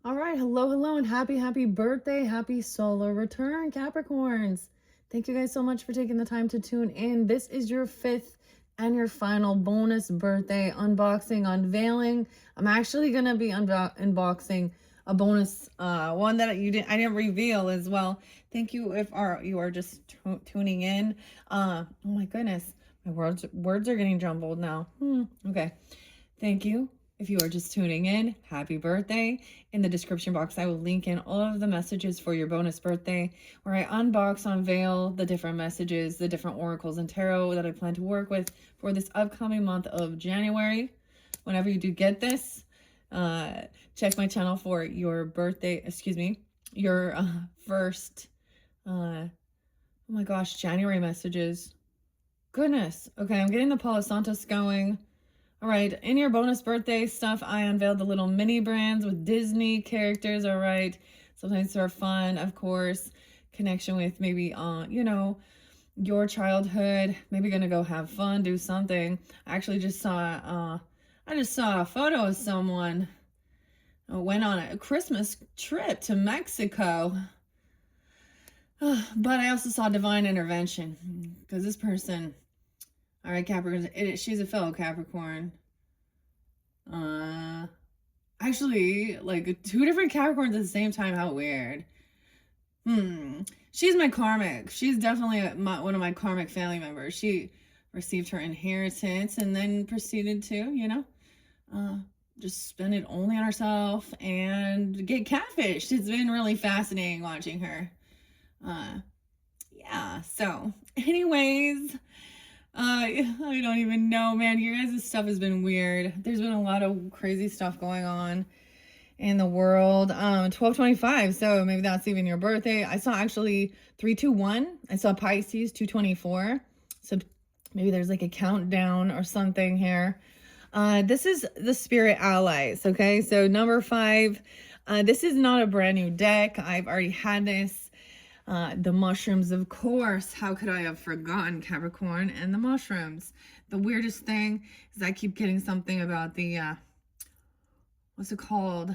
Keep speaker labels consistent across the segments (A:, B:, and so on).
A: All right, hello, and happy birthday, happy solar return, Capricorns. Thank you guys so much for taking the time to tune in. This is your fifth and your final bonus birthday unboxing, unveiling. I'm actually gonna be unboxing a bonus one that I didn't reveal as well. Thank you if you are just tuning in. Oh my goodness, my words are getting jumbled now. Okay. Thank you. If you are just tuning in, happy birthday. In the description box, I will link in all of the messages for your bonus birthday, where I unbox, unveil the different messages, the different oracles and tarot that I plan to work with for this upcoming month of January. Whenever you do get this, check my channel for your birthday, your first, oh my gosh, January messages. Goodness. Okay, I'm getting the Palo Santos going. All right, in your bonus birthday stuff, I unveiled the little mini brands with Disney characters. All right, sometimes they're fun, of course. Connection with maybe, your childhood. Maybe gonna go have fun, do something. I actually just saw, a photo of someone who went on a Christmas trip to Mexico. But I also saw divine intervention because this person. All right, Capricorn. She's a fellow Capricorn. Actually, like two different Capricorns at the same time. How weird. She's my karmic. She's definitely one of my karmic family members. She received her inheritance and then proceeded to, just spend it only on herself and get catfished. It's been really fascinating watching her. Yeah. So, anyways. I don't even know, man. Your guys' stuff has been weird. There's been a lot of crazy stuff going on in the world. 12/25, so maybe that's even your birthday. I saw actually 321. I saw Pisces 224. So maybe there's like a countdown or something here. This is the Spirit Allies, okay? So number 5. This is not a brand new deck. I've already had this. The mushrooms, of course. How could I have forgotten Capricorn and the mushrooms? The weirdest thing is I keep getting something about the, what's it called?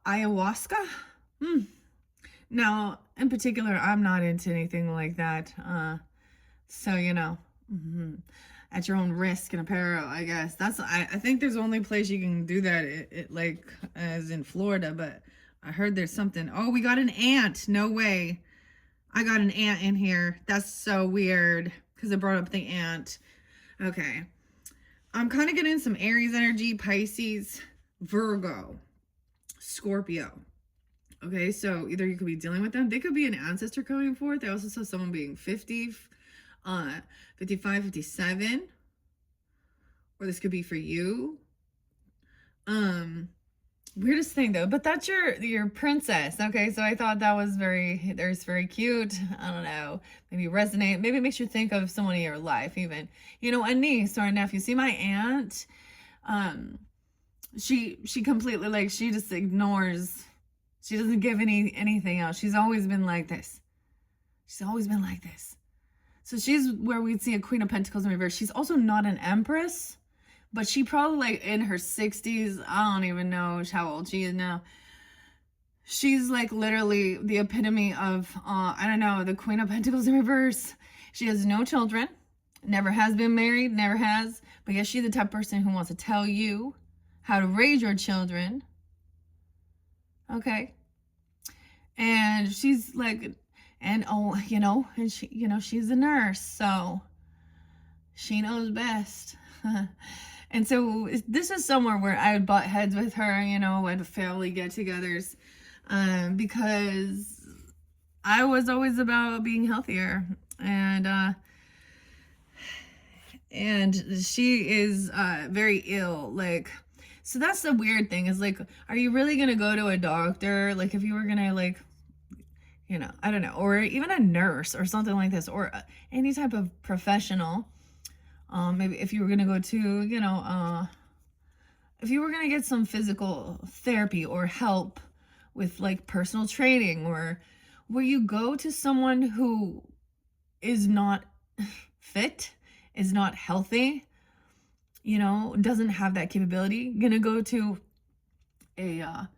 A: Ayahuasca? Now, in particular, I'm not into anything like that. So, at your own risk and apparel, I guess. I think there's only place you can do that, like, as in Florida, but I heard there's something. Oh, we got an ant. No way. I got an ant in here. That's so weird because it brought up the ant. Okay. I'm kind of getting some Aries energy, Pisces, Virgo, Scorpio. Okay, so either you could be dealing with them. They could be an ancestor coming forth. I also saw someone being 50, 55, 57. Or this could be for you. Weirdest thing though, but that's your princess. Okay, so I thought that was very cute. I don't know, maybe resonate, maybe it makes you think of someone in your life, even a niece or a nephew. See, my aunt, she completely, like, she just ignores, she doesn't give anything else. She's always been like this. So she's where we'd see a Queen of Pentacles in reverse. She's also not an empress, but she probably, like, in her 60s. I don't even know how old she is now. She's like literally the epitome of, I don't know, the Queen of Pentacles in reverse. She has no children, never has been married, never has. But yes, she's the type of person who wants to tell you how to raise your children. Okay. And she's like, and she, she's a nurse, so she knows best. And so this is somewhere where I would butt heads with her, at family get-togethers, because I was always about being healthier, and she is very ill. Like, so that's the weird thing is, like, are you really gonna go to a doctor? Like, if you were gonna, like, I don't know, or even a nurse or something like this, or any type of professional. Maybe if you were going to go to, if you were going to get some physical therapy or help with, like, personal training, or where you go to someone who is not fit, is not healthy, doesn't have that capability, going to go to a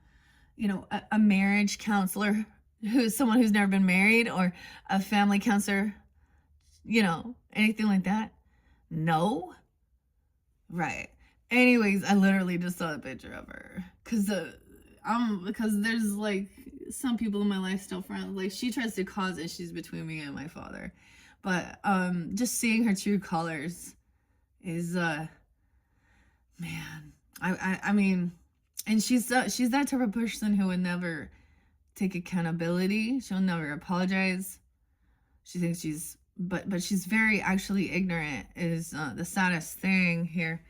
A: a marriage counselor who's someone who's never been married, or a family counselor, anything like that? No? Right. Anyways, I literally just saw a picture of her because there's like some people in my life still friends. Like, she tries to cause issues between me and my father. But just seeing her true colors is man. I mean, and she's that type of person who would never take accountability. She'll never apologize. She thinks but she's very actually ignorant is the saddest thing here.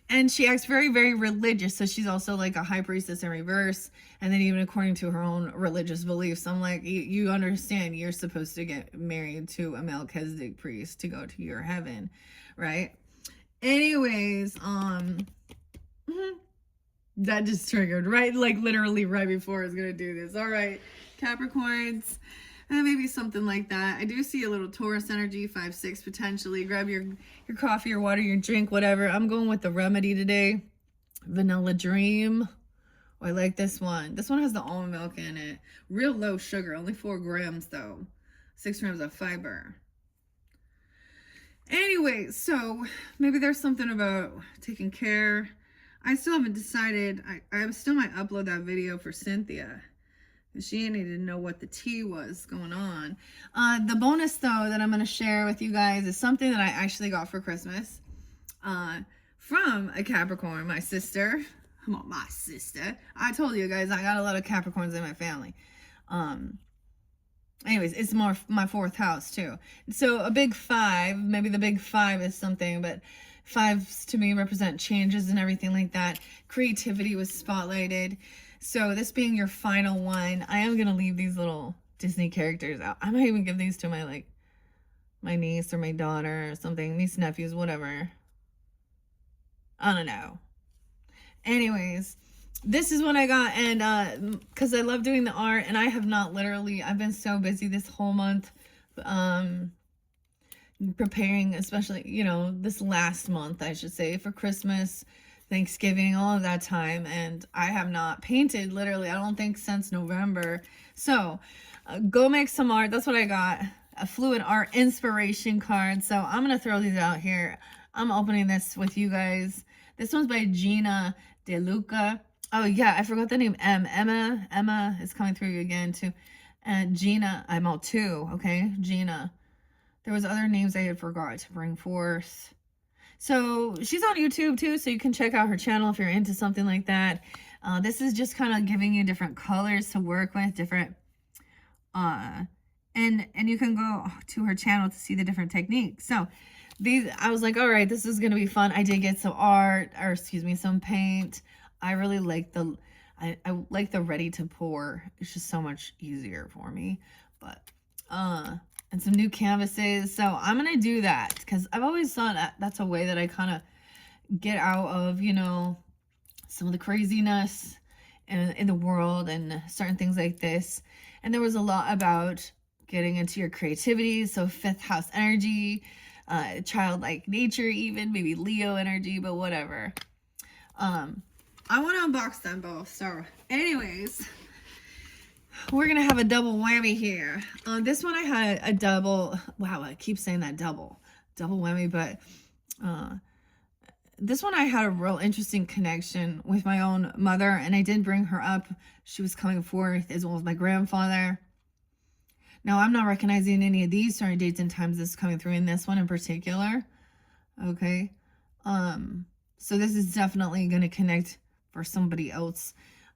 A: And she acts very, very religious. So she's also like a high priestess in reverse. And then even according to her own religious beliefs, I'm like, you understand you're supposed to get married to a Melchizedek priest to go to your heaven, right? Anyways, that just triggered, right? Like literally right before I was gonna do this. All right, Capricorns, maybe something like that. I do see a little Taurus energy, 5-6 potentially. Grab your coffee, your water, your drink, whatever. I'm going with the remedy today. Vanilla Dream. Oh, I like this one. This one has the almond milk in it. Real low sugar, only 4 grams though. 6 grams of fiber. Anyway, so maybe there's something about taking care. I still haven't decided. I still might upload that video for Cynthia. She needed to know what the tea was going on. The bonus, though, that I'm going to share with you guys is something that I actually got for Christmas from a Capricorn, my sister. Well, my sister. I told you guys I got a lot of Capricorns in my family. Anyways, it's more my 4th house, too. So a big 5, maybe the big 5 is something, but 5s to me represent changes and everything like that. Creativity was spotlighted. So this being your final one, I am going to leave these little Disney characters out. I might even give these to my niece or my daughter or something. Niece, nephews, whatever. I don't know. Anyways, this is what I got. And because I love doing the art, and I have not literally, I've been so busy this whole month preparing, especially, this last month, I should say, for Christmas, Thanksgiving, all of that time, and I have not painted literally, I don't think, since November. So go make some art. That's what I got, a fluid art inspiration card. So I'm gonna throw these out here. I'm opening this with you guys. This one's by Gina De Luca. Oh yeah, I forgot the name. Emma is coming through again too. And Gina, I'm all two. Okay, Gina. There was other names I had forgot to bring forth. So she's on YouTube too, so you can check out her channel if you're into something like that. This is just kind of giving you different colors to work with, different, and you can go to her channel to see the different techniques. So these, I was like, all right, this is gonna be fun. I did get some art, or excuse me, some paint. I really like I like the ready to pour. It's just so much easier for me. But and some new canvases. So I'm going to do that because I've always thought that's a way that I kind of get out of, some of the craziness in the world and certain things like this. And there was a lot about getting into your creativity. So 5th house energy, childlike nature, even maybe Leo energy, but whatever. I want to unbox them both. So anyways, we're going to have a double whammy here. This one I had a double. Wow, I keep saying that double whammy. But this one I had a real interesting connection with my own mother. And I did bring her up. She was coming forth as well as my grandfather. Now, I'm not recognizing any of these certain dates and times that's coming through in this one in particular. Okay. So this is definitely going to connect for somebody else.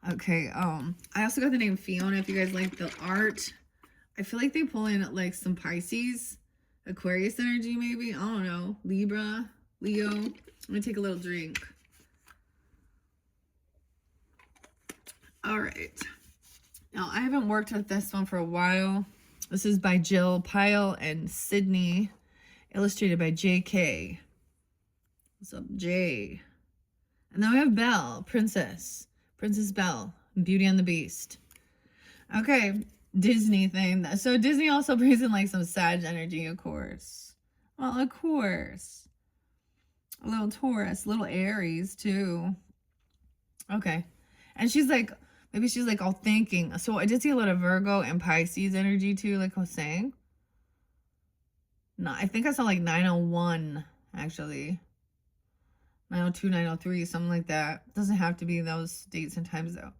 A: Okay, I also got the name Fiona, if you guys like the art. I feel like they pull in like some Pisces, Aquarius energy maybe. I don't know. Libra, Leo. Let me take a little drink. All right. Now, I haven't worked with this one for a while. This is by Jill Pyle and Sydney, illustrated by JK. What's up, Jay? And then we have Belle, Princess Belle, Beauty and the Beast. Okay, Disney thing. So Disney also brings in like some Sag energy, of course. Well, of course. A little Taurus, little Aries too. Okay. And she's like, maybe she's like all thinking. So I did see a lot of Virgo and Pisces energy too, like I was saying. No, I think I saw like 901 actually. 902, 903, something like that. Doesn't have to be those dates and times though.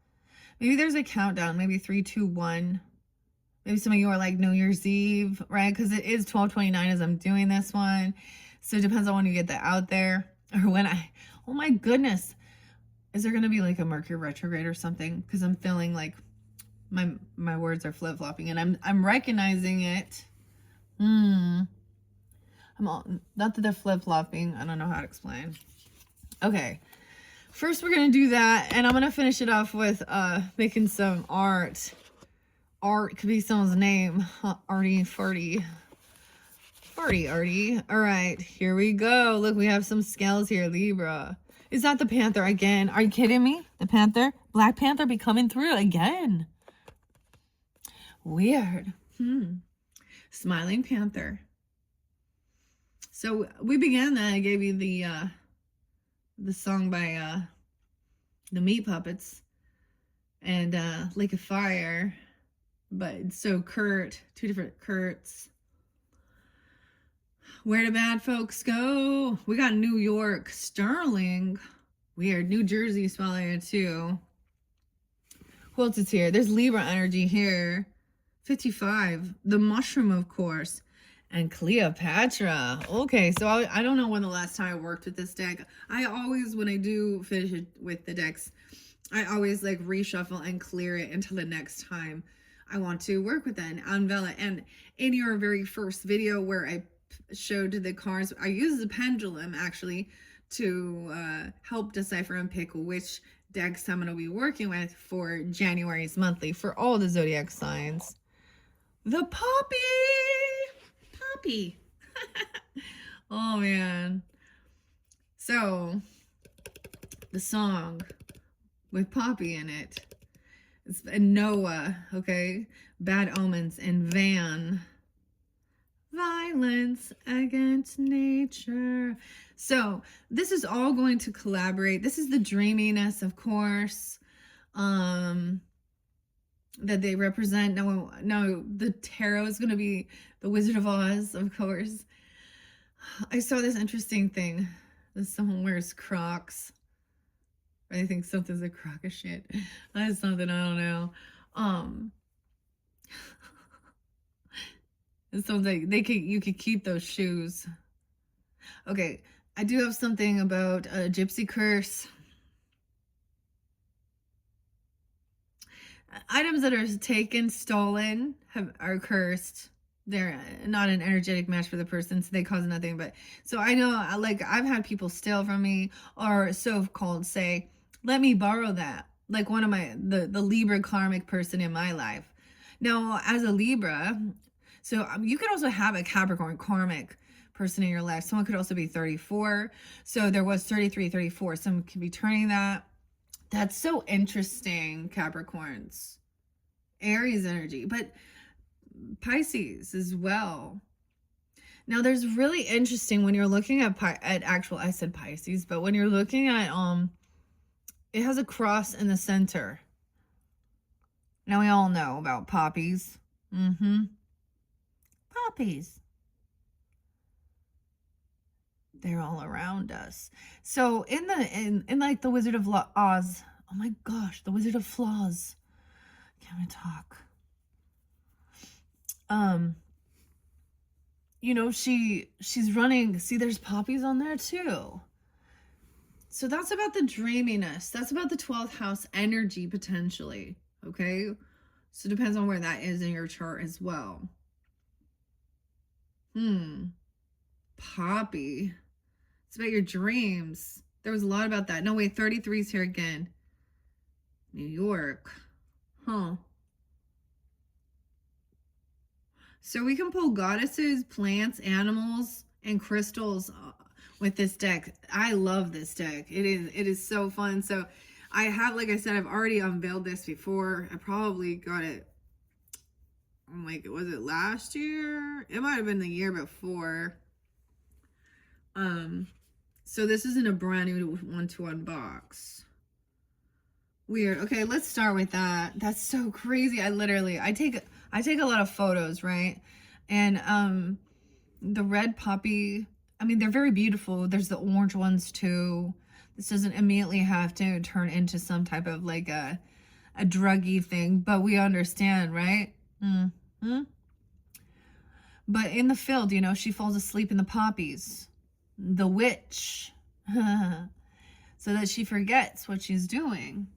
A: Maybe there's a countdown, maybe 3, 2, 1. Maybe some of you are like New Year's Eve, right? Because it is 12/29 as I'm doing this one. So it depends on when you get that out there. Or when oh my goodness. Is there going to be like a Mercury retrograde or something? Because I'm feeling like my words are flip-flopping and I'm recognizing it. I'm all, not that they're flip-flopping. I don't know how to explain. Okay. First, we're going to do that. And I'm going to finish it off with making some art. Art could be someone's name. Artie Farty. Farty Artie. All right. Here we go. Look, we have some scales here. Libra. Is that the Panther again? Are you kidding me? The Panther? Black Panther be coming through again. Weird. Smiling Panther. So we began that. I gave you the song by the Meat Puppets and Lake of Fire. But so Kurt, two different Kurts. Where do bad folks go? We got New York, Sterling. Weird. New Jersey spelling it too. Who else is here? There's Libra energy here. 55. The Mushroom, of course. And Cleopatra. Okay, so I don't know when the last time I worked with this deck. I always, when I do finish it with the decks, I always like reshuffle and clear it until the next time I want to work with it and unveil it. And in your very first video where I showed the cards, I used the pendulum actually to help decipher and pick which decks I'm going to be working with for January's monthly for all the zodiac signs. The Poppy! Poppy! Oh man. So, the song with Poppy in it. It's Noah, okay? Bad Omens and Van. Violence against nature. So this is all going to collaborate. This is the dreaminess, of course, that they represent. No, the tarot is going to be the Wizard of Oz, of course. I saw this interesting thing that someone wears Crocs. I think something's a crock of shit. That's something I don't know. It sounds like you could keep those shoes. Okay, I do have something about a gypsy curse. Items that are taken, stolen, are cursed. They're not an energetic match for the person, so they cause nothing. But so I know, like, I've had people steal from me, or so-called say, let me borrow that. Like one of the Libra karmic person in my life. Now, as a Libra, so you could also have a Capricorn karmic person in your life. Someone could also be 34. So there was 33, 34. Some could be turning that. That's so interesting, Capricorns. Aries energy, but Pisces as well. Now, there's really interesting when you're looking at actual, I said Pisces, but when you're looking at, it has a cross in the center. Now, we all know about poppies. Poppies. They're all around us. So in like the Wizard of Oz, oh my gosh, the Wizard of Flaws. Can't even talk. You know, she's running. See, there's poppies on there too. So that's about the dreaminess. That's about the 12th house energy potentially. Okay. So it depends on where that is in your chart as well. Poppy. It's about your dreams. There was a lot about that. No, wait, 33 is here again. New York. Huh. So we can pull goddesses, plants, animals, and crystals with this deck. I love this deck. It is so fun. So I have, like I said, I've already unveiled this before. I probably got it, like, was it last year? It might have been the year before. So this isn't a brand new one to unbox. Weird. Okay, let's start with that. That's so crazy. I take a lot of photos, right? And the red poppy, I mean, they're very beautiful. There's the orange ones too. This doesn't immediately have to turn into some type of like a druggy thing, but we understand, right? Mm-hmm. But in the field, you know, she falls asleep in the poppies. The witch. So that she forgets what she's doing.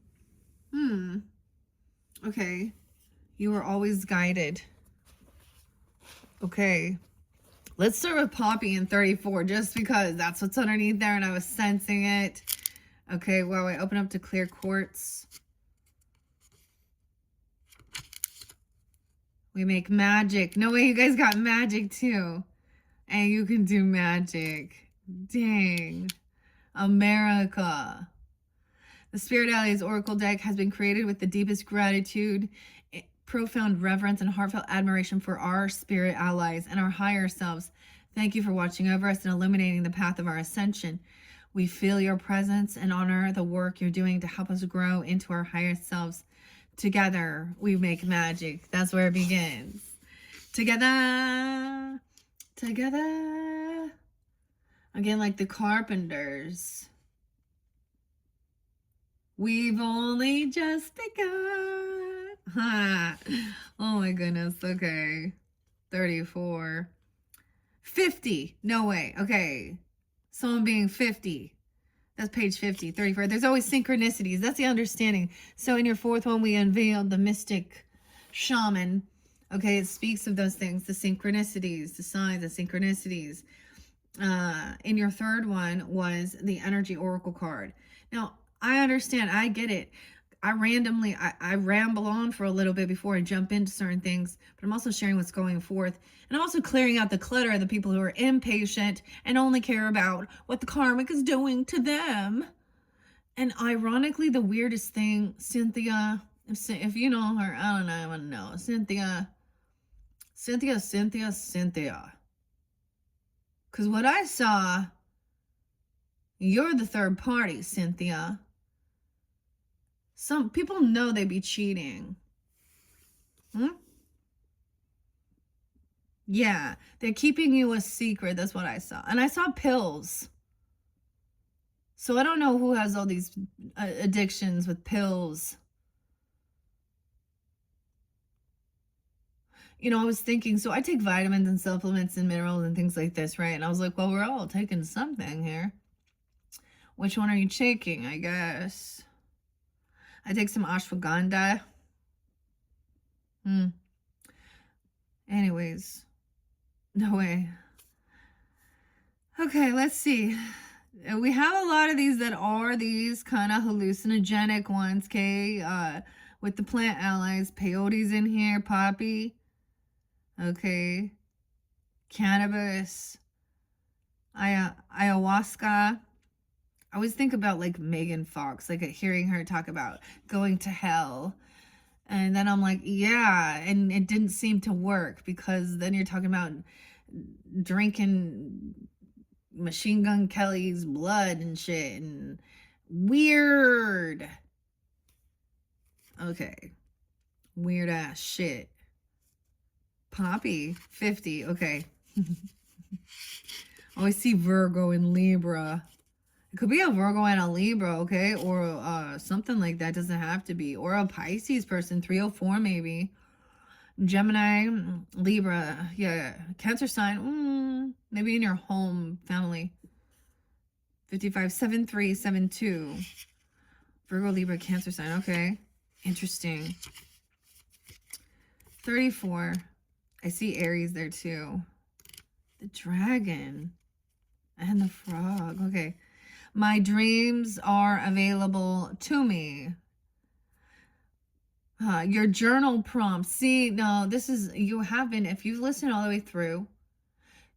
A: Okay. You were always guided. Okay. Let's start with Poppy in 34, just because that's what's underneath there and I was sensing it. Okay, well, I open up to clear quartz. We make magic. No way, you guys got magic too. And you can do magic. Dang. America. The Spirit Allies Oracle deck has been created with the deepest gratitude, profound reverence, and heartfelt admiration for our spirit allies and our higher selves. Thank you for watching over us and illuminating the path of our ascension. We feel your presence and honor the work you're doing to help us grow into our higher selves. Together, we make magic. That's where it begins. Together. Together. Again, like the carpenters. We've only just begun. Oh my goodness. Okay. 34. 50. No way. Okay. Someone being 50. That's page 50. 34. There's always synchronicities. That's the understanding. So in your fourth one, we unveiled the mystic shaman. Okay. It speaks of those things, the synchronicities, the signs, the synchronicities. In your third one was the energy oracle card. Now, I understand. I get it. I ramble on for a little bit before I jump into certain things, but I'm also sharing what's going forth. And I'm also clearing out the clutter of the people who are impatient and only care about what the karmic is doing to them. And ironically, the weirdest thing, Cynthia, if you know her, I don't know, I want to know. Cynthia. Because what I saw, you're the third party, Cynthia. Some people know they be cheating. Yeah, they're keeping you a secret. That's what I saw. And I saw pills. So I don't know who has all these addictions with pills. You know, I was thinking, so I take vitamins and supplements and minerals and things like this, right? And I was like, well, we're all taking something here. Which one are you taking, I guess? I take some ashwagandha. Anyways. No way. Okay, let's see. We have a lot of these that are these kind of hallucinogenic ones, okay? With the plant allies. Peyote's in here. Poppy. Okay. Cannabis. Ayahuasca. I always think about like Megan Fox, like hearing her talk about going to hell. And then I'm like, yeah, and it didn't seem to work because then you're talking about drinking Machine Gun Kelly's blood and shit and weird. Okay. Weird ass shit. Poppy, 50. Okay. Oh, I see Virgo and Libra. It could be a Virgo and a Libra, okay? Or something like that. Doesn't have to be. Or a Pisces person, 304 maybe. Gemini, Libra, yeah. Cancer sign, maybe in your home family. 55, 73, 72. Virgo, Libra, Cancer sign, okay. Interesting. 34. I see Aries there too. The dragon and the frog, okay. My dreams are available to me. Your journal prompts. See, no, this is, you have been, if you've listened all the way through,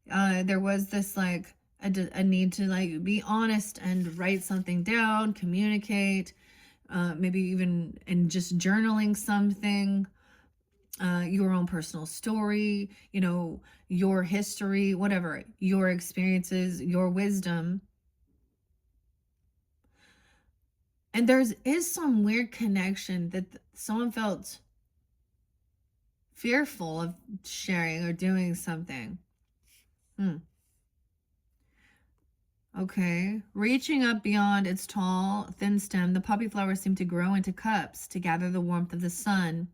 A: there was this like a need to like be honest and write something down, communicate, maybe even in just journaling something, your own personal story, you know, your history, whatever, your experiences, your wisdom. And is some weird connection that someone felt fearful of sharing or doing something. Okay. Reaching up beyond its tall, thin stem, the poppy flowers seem to grow into cups to gather the warmth of the sun.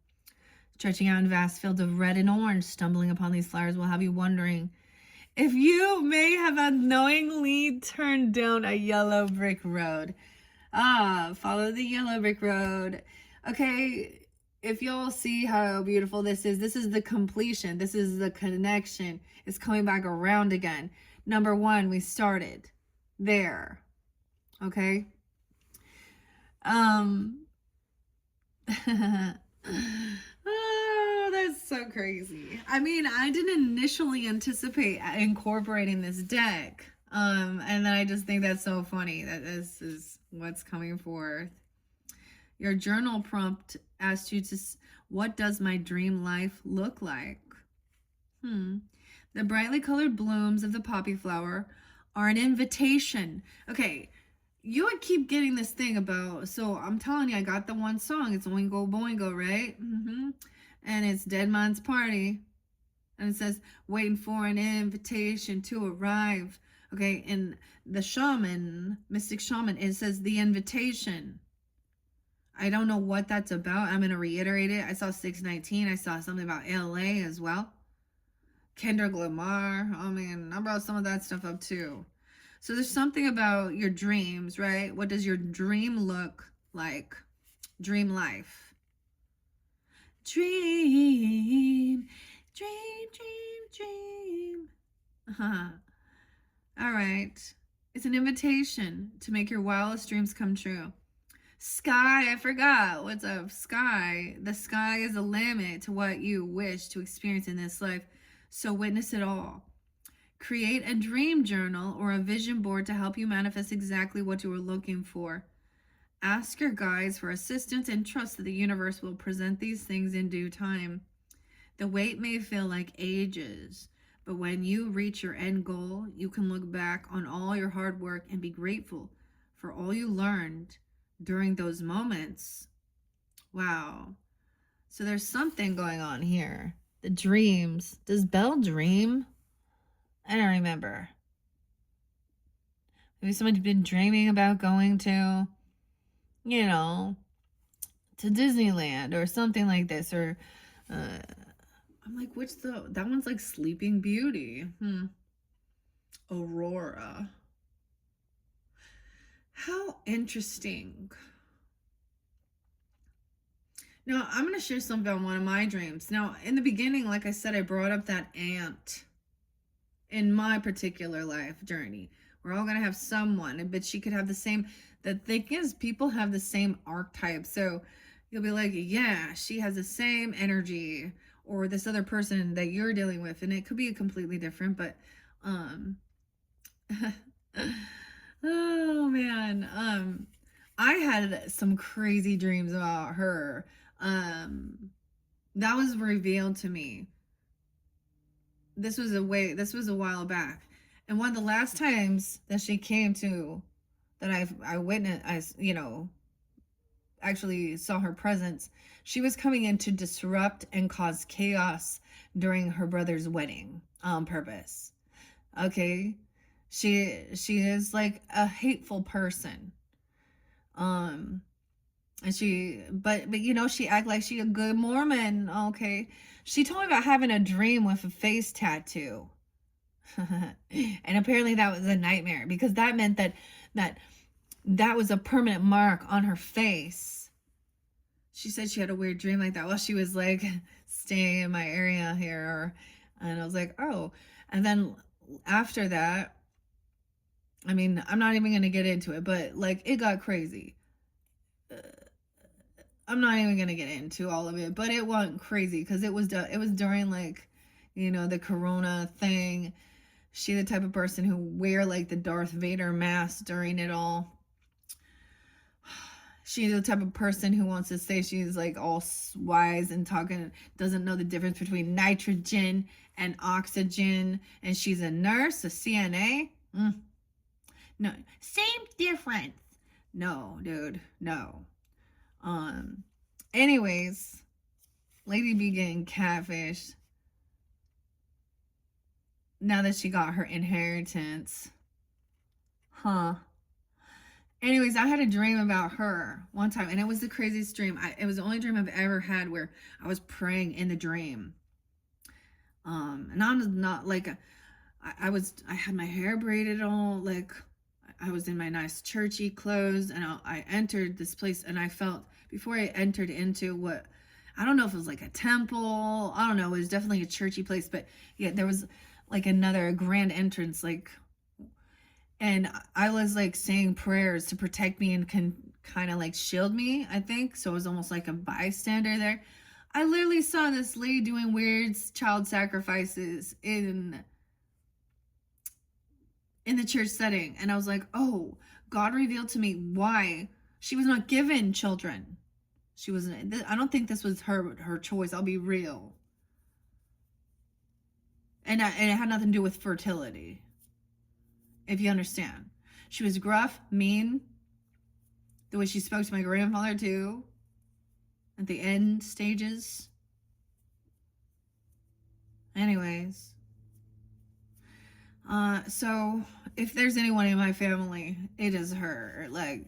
A: Stretching out in vast fields of red and orange, stumbling upon these flowers will have you wondering if you may have unknowingly turned down a yellow brick road. Follow the yellow brick road. Okay, if y'all see how beautiful this is the completion. This is the connection. It's coming back around again. Number one, we started there. Okay. Oh, that's so crazy. I mean, I didn't initially anticipate incorporating this deck. And then I just think that's so funny that this is what's coming forth. Your journal prompt asked you to, what does my dream life look like? The brightly colored blooms of the poppy flower are an invitation. Okay, you would keep getting this thing about, so I'm telling you, I got the one song. It's Oingo Boingo, right? And it's Dead Man's Party. And it says, waiting for an invitation to arrive. Okay, and the shaman, mystic shaman, it says the invitation. I don't know what that's about. I'm going to reiterate it. I saw 619. I saw something about LA as well. Kendrick Lamar. I mean, I brought some of that stuff up too. So there's something about your dreams, right? What does your dream look like? Dream life. Dream, dream, dream, dream. All right. It's an invitation to make your wildest dreams come true. Sky, I forgot. What's up, sky? The sky is the limit to what you wish to experience in this life. So witness it all. Create a dream journal or a vision board to help you manifest exactly what you are looking for. Ask your guides for assistance and trust that the universe will present these things in due time. The wait may feel like ages, but when you reach your end goal, you can look back on all your hard work and be grateful for all you learned during those moments. Wow. So there's something going on here. The dreams. Does Belle dream? I don't remember. Maybe someone's been dreaming about going to, to Disneyland or something like this. Or I'm like, that one's like Sleeping Beauty. Aurora. How interesting. Now, I'm going to share something about one of my dreams. Now, in the beginning, like I said, I brought up that aunt in my particular life journey. We're all going to have someone, but she could have the same. The thing is, people have the same archetype. So you'll be like, yeah, she has the same energy, or this other person that you're dealing with. And it could be completely different, but, oh man. I had some crazy dreams about her. That was revealed to me. This was a while back. And one of the last times that she came to, that I witnessed, actually saw her presence, she was coming in to disrupt and cause chaos during her brother's wedding on purpose. Okay? She is like a hateful person. And she act like she a good Mormon. Okay. She told me about having a dream with a face tattoo. And apparently that was a nightmare, because that meant that was a permanent mark on her face. She said she had a weird dream like that while she was like staying in my area here. And I was like, oh. And then after that, I mean, I'm not even going to get into it, but like it got crazy. I'm not even going to get into all of it, but it went crazy because it was during like, the Corona thing. She the type of person who wear like the Darth Vader mask during it all. She's the type of person who wants to say she's like all wise and talking, doesn't know the difference between nitrogen and oxygen. And she's a nurse, a CNA. No, same difference. No, dude, no. Anyways, Lady B getting catfished now that she got her inheritance. Huh. Anyways, I had a dream about her one time, and it was the craziest dream. It was the only dream I've ever had where I was praying in the dream. And I'm not like, I had my hair braided all, like, I was in my nice churchy clothes, and I entered this place, and I felt, before I entered into what, I don't know if it was like a temple, I don't know, it was definitely a churchy place, but yeah, there was like another grand entrance, like, and I was like saying prayers to protect me and can kind of like shield me, I think. So it was almost like a bystander there. I literally saw this lady doing weird child sacrifices in the church setting, and I was like, oh, God revealed to me why she was not given children. She wasn't, I don't think this was her choice, I'll be real. And it had nothing to do with fertility, if you understand. She was gruff, mean, the way she spoke to my grandfather too, at the end stages. Anyways, so if there's anyone in my family, it is her. Like,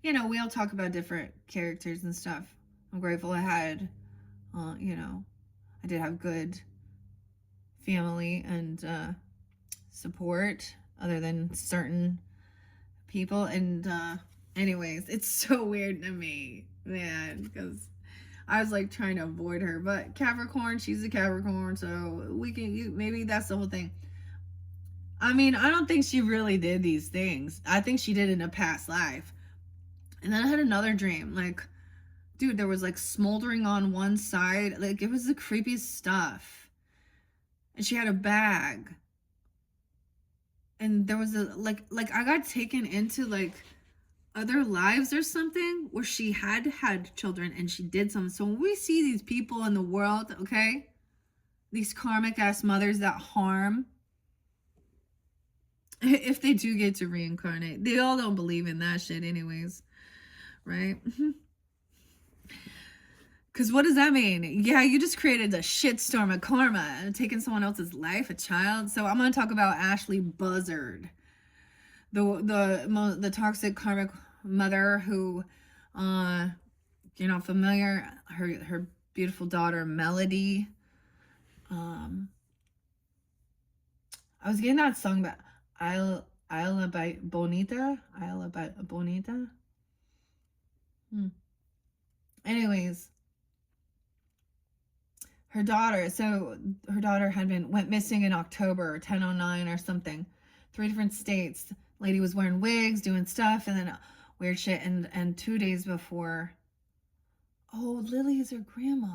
A: you know, we all talk about different characters and stuff. I'm grateful I had, you know, I did have good family and support other than certain people. And anyways, it's so weird to me, man, because I was like trying to avoid her. But Capricorn, she's a Capricorn, so we can, maybe that's the whole thing. I mean, I don't think she really did these things. I think she did in a past life. And then I had another dream, like, dude, there was like smoldering on one side, like it was the creepiest stuff. And she had a bag, and there was a like I got taken into like other lives or something where she had children and she did something. So when we see these people in the world, okay, these karmic ass mothers that harm, if they do get to reincarnate, they all don't believe in that shit anyways, right? Because what does that mean? Yeah, you just created a shitstorm of karma and taking someone else's life, a child. So I'm going to talk about Ashley Buzzard, the toxic karmic mother who, you're not familiar, her beautiful daughter Melody. I was getting that song about Isla by Bonita. Anyways, her daughter went missing in October 1009 or something. 3 different states. Lady was wearing wigs, doing stuff, and then weird shit. And 2 days before, oh, Lily is her grandma.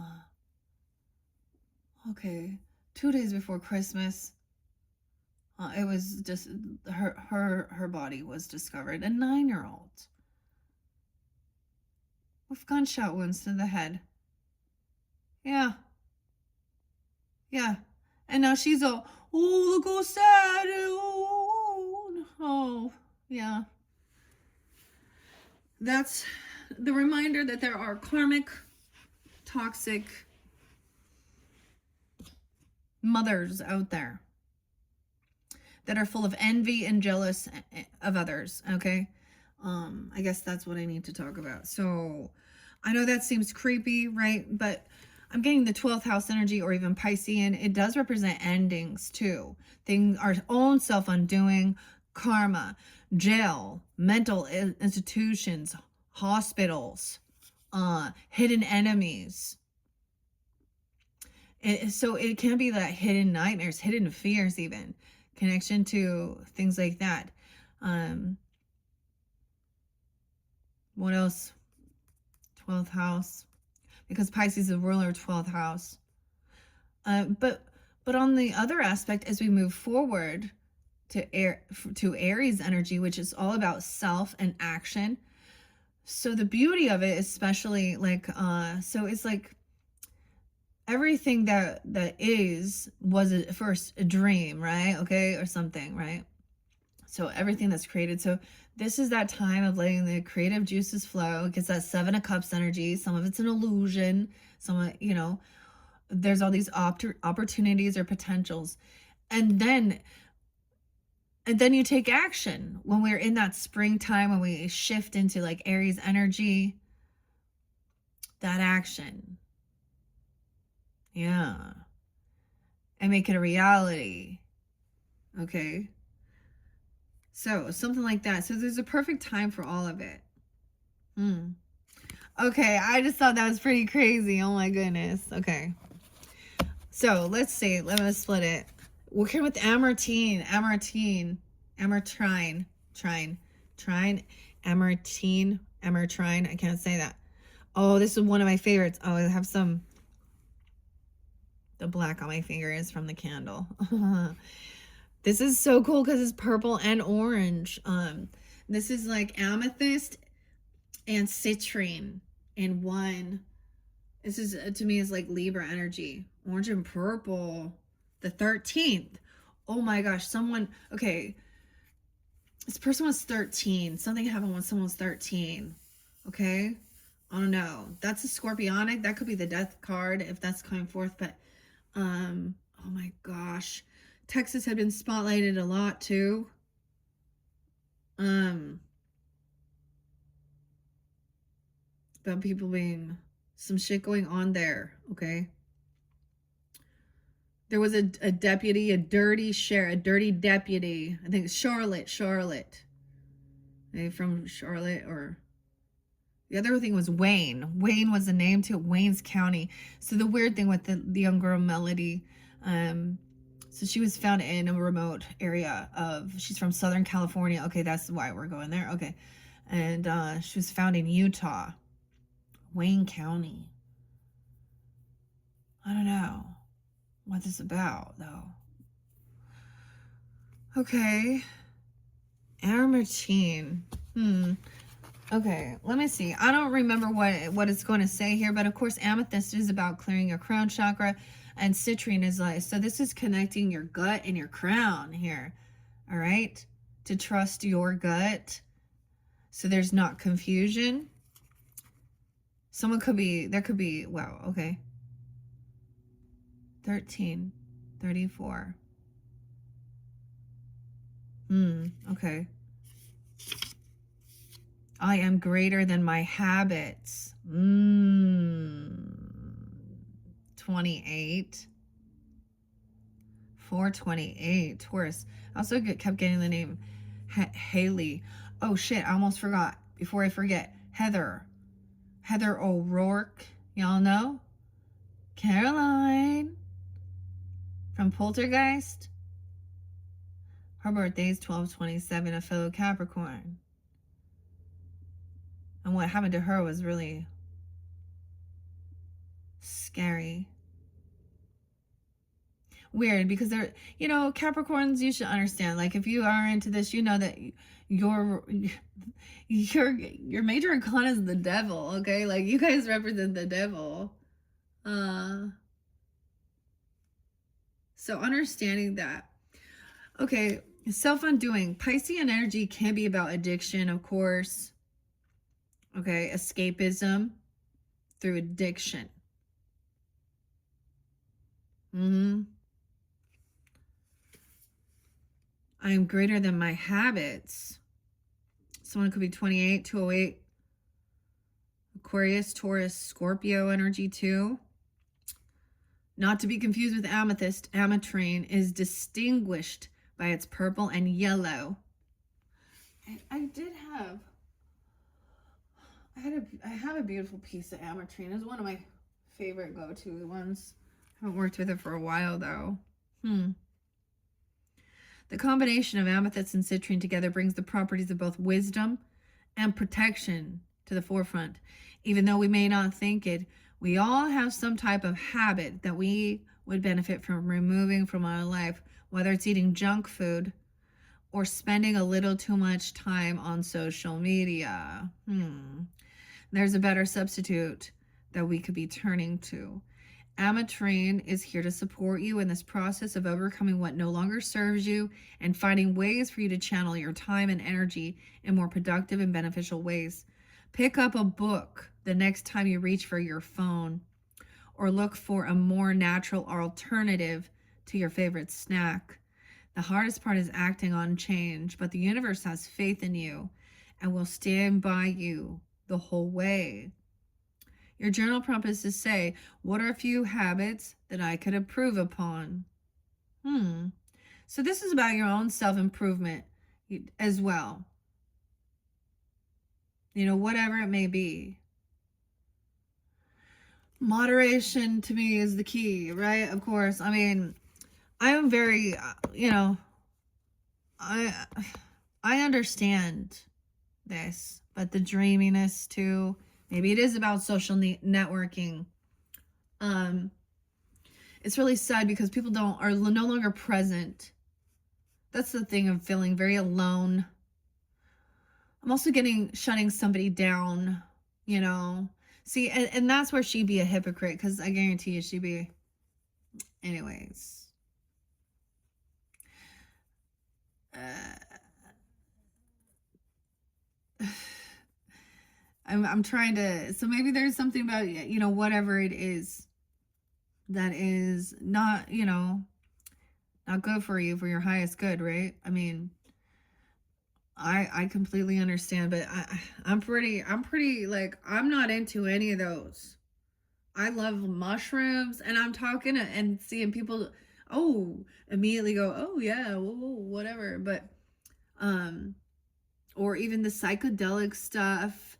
A: Okay, 2 days before Christmas, it was just her body was discovered. A 9-year-old with gunshot wounds to the head. Yeah. And now she's all, oh, look how sad. Oh, yeah. That's the reminder that there are karmic, toxic mothers out there that are full of envy and jealous of others, okay? I guess that's what I need to talk about. So I know that seems creepy, right? But I'm getting the 12th house energy, or even Piscean. It does represent endings too. Things, our own self-undoing, karma, jail, mental institutions, hospitals, hidden enemies. So it can be that hidden nightmares, hidden fears, even connection to things like that. What else? 12th house, because Pisces is the ruler of 12th house. But on the other aspect, as we move forward to Aries energy, which is all about self and action. So the beauty of it, especially like, so it's like everything that was first a dream, right? Okay, or something, right? So everything that's created. So This is that time of letting the creative juices flow. It gets that Seven of Cups energy. Some of it's an illusion. Some of, there's all these opportunities or potentials. And then you take action when we're in that springtime, when we shift into like Aries energy, that action. Yeah. And make it a reality. Okay. So something like that. So there's a perfect time for all of it. Okay. I just thought that was pretty crazy. Oh my goodness. Okay. So let's see. Let me split it. We're here with Amartine. Amartrine. I can't say that. Oh, this is one of my favorites. Oh, I have the black on my fingers from the candle. This is so cool because it's purple and orange. This is like amethyst and citrine in one. This is, to me, is like Libra energy. Orange and purple. The 13th. Oh my gosh. Okay. This person was 13. Something happened when someone was 13. Okay. I don't know. That's a scorpionic. That could be the death card if that's coming forth. But, oh my gosh. Texas had been spotlighted a lot too. About people being, some shit going on there. Okay. There was a deputy, a dirty deputy. I think Charlotte. Maybe from Charlotte, or the other thing was Wayne. Wayne was the name to Wayne's County. So the weird thing with the young girl Melody, so she was found in a remote area she's from Southern California. Okay, that's why we're going there. Okay. And she was found in Utah, Wayne County. I don't know what this is about, though. Okay. Amartine. Okay, let me see. I don't remember what it's going to say here, but of course, amethyst is about clearing your crown chakra, and citrine is like, so this is connecting your gut and your crown here. All right? To trust your gut, so there's not confusion. There could be, wow, okay. 13, 34. Okay. I am greater than my habits. 28. 428. Taurus. I also kept getting the name Haley. Oh shit, I almost forgot. Before I forget, Heather O'Rourke. Y'all know? Caroline from Poltergeist. Her birthday is 12/27, a fellow Capricorn. And what happened to her was really scary. Weird, because they're, Capricorns, you should understand. Like, if you are into this, you know that your major arcana is the devil, okay? Like, you guys represent the devil. So understanding that. Okay, self-undoing. Piscean energy can be about addiction, of course. Okay, escapism through addiction. I am greater than my habits. Someone could be 28, 208. Aquarius, Taurus, Scorpio energy too. Not to be confused with amethyst. Ametrine is distinguished by its purple and yellow. I have a beautiful piece of ametrine. It's one of my favorite go-to ones. I haven't worked with it for a while though. The combination of amethyst and citrine together brings the properties of both wisdom and protection to the forefront. Even though we may not think it, we all have some type of habit that we would benefit from removing from our life, whether it's eating junk food or spending a little too much time on social media. There's a better substitute that we could be turning to. Ametrine is here to support you in this process of overcoming what no longer serves you and finding ways for you to channel your time and energy in more productive and beneficial ways. Pick up a book the next time you reach for your phone, or look for a more natural alternative to your favorite snack. The hardest part is acting on change, but the universe has faith in you and will stand by you the whole way. Your journal prompt is to say, what are a few habits that I could improve upon? So this is about your own self-improvement as well. You know, whatever it may be. Moderation to me is the key, right? Of course. I mean, I am very, I understand this, but the dreaminess too. Maybe it is about social networking. It's really sad because people are no longer present. That's the thing of feeling very alone. I'm also shutting somebody down, you know. See, and that's where she'd be a hypocrite, because I guarantee you she'd be. Anyways. I'm trying to, so maybe there's something about, you know, whatever it is that is not, you know, not good for you, for your highest good, right? I mean, I completely understand, but I'm pretty like, I'm not into any of those. I love mushrooms, and I'm talking and seeing people, immediately go, oh yeah, whatever. But, or even the psychedelic stuff.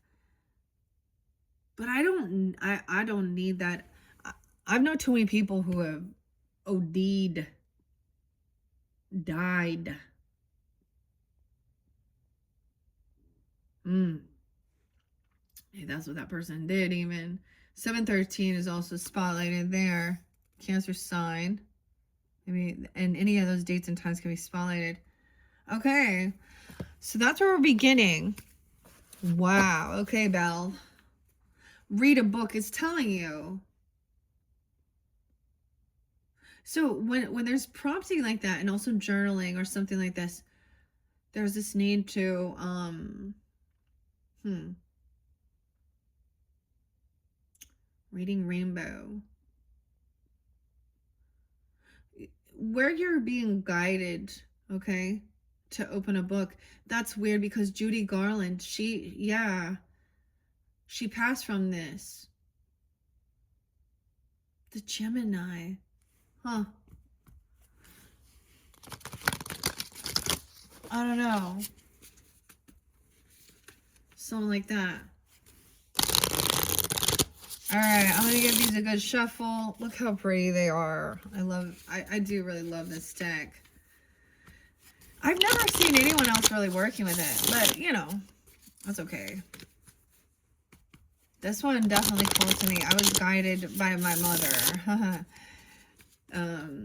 A: But I don't need that. I've known too many people who have OD'd, died. Hey, that's what that person did even. 713 is also spotlighted there. Cancer sign. Maybe, and any of those dates and times can be spotlighted. Okay. So that's where we're beginning. Wow. Okay, Belle. Read a book. It's telling you. So when there's prompting like that, and also journaling or something like this, there's this need to reading rainbow, where you're being guided, okay, to open a book. That's weird, because Judy Garland, she passed from this. The Gemini, huh? I don't know. Something like that. All right, I'm gonna give these a good shuffle. Look how pretty they are. I do really love this deck. I've never seen anyone else really working with it, but you know, that's okay. This one definitely called to me. I was guided by my mother.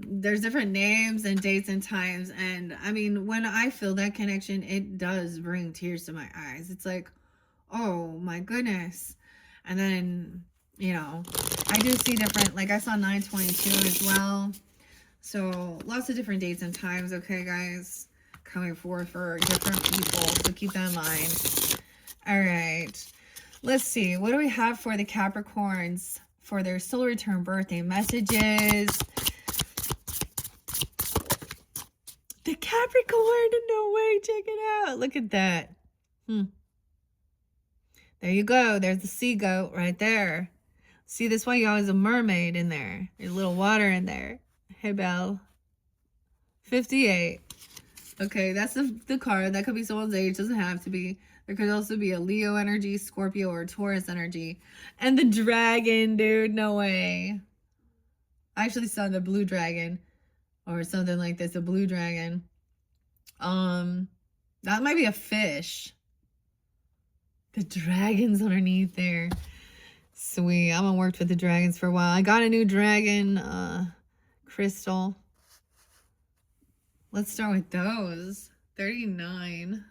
A: There's different names and dates and times, and I mean, when I feel that connection, it does bring tears to my eyes. It's like, oh my goodness. And then, you know, I do see different, like I saw 922 as well. So lots of different dates and times, okay, guys, coming forth for different people. So keep that in mind. All right. Let's see. What do we have for the Capricorns for their solar return birthday messages? The Capricorn, no way. Check it out. Look at that. There you go. There's the sea goat right there. See, this one, you always a mermaid in there. There's a little water in there. Hey, Belle. 58. Okay, that's the card. That could be someone's age. Doesn't have to be. There could also be a Leo energy, Scorpio, or Taurus energy. And the dragon, dude. No way. I actually saw the blue dragon. Or something like this. A blue dragon. That might be a fish. The dragon's underneath there. Sweet. I haven't worked with the dragons for a while. I got a new dragon crystal. Let's start with those. 39.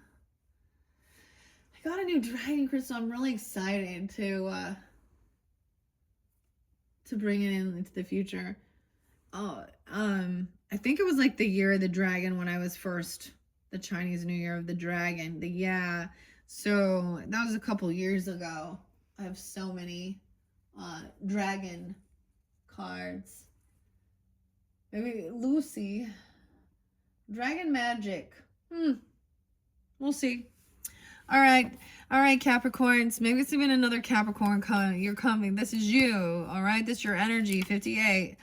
A: I got a new dragon crystal. I'm really excited to to bring it into the future. Oh, I think it was like the year of the dragon when I was first, the Chinese New Year of the dragon. Yeah. So that was a couple years ago. I have so many dragon cards. Maybe Lucy. Dragon magic. We'll see. All right, Capricorns. Maybe it's even another Capricorn coming. You're coming. This is you. All right, this is your energy. 58.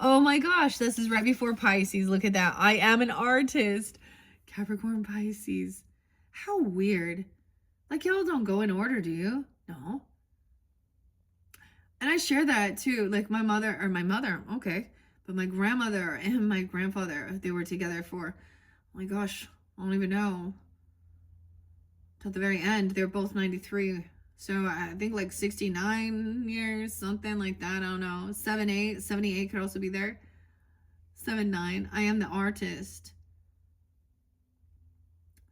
A: Oh my gosh, this is right before Pisces. Look at that. I am an artist. Capricorn, Pisces. How weird. Like, y'all don't go in order, do you? No. And I share that too. Like my mother, okay. But my grandmother and my grandfather, they were together for, oh my gosh, I don't even know. Till the very end, they're both 93. So I think like 69 years, something like that. I don't know. 78 could also be there. 79. I am the artist.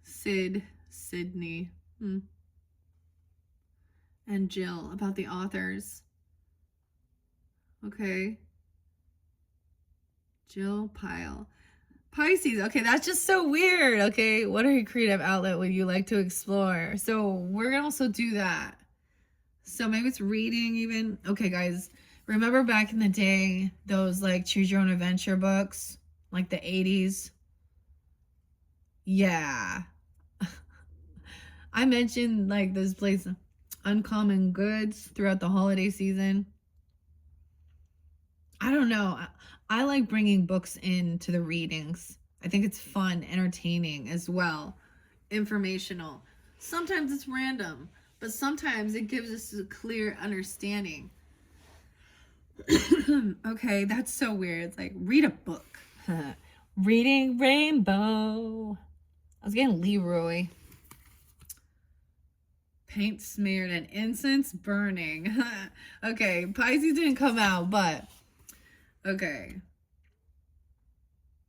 A: Sydney. And Jill, about the authors. Okay. Jill Pyle. Pisces. Okay, that's just so weird. Okay, what are your creative outlet would you like to explore? So we're gonna also do that. So maybe it's reading even. Okay, guys, remember back in the day, those like choose your own adventure books, like the 80s? Yeah. I mentioned like this place, Uncommon Goods, throughout the holiday season. I don't know. I like bringing books into the readings. I think it's fun, entertaining as well, informational. Sometimes it's random, but sometimes it gives us a clear understanding. Okay, that's so weird. It's like, read a book. Reading Rainbow. I was getting Leroy. Paint smeared and incense burning. Okay, Pisces didn't come out, but okay.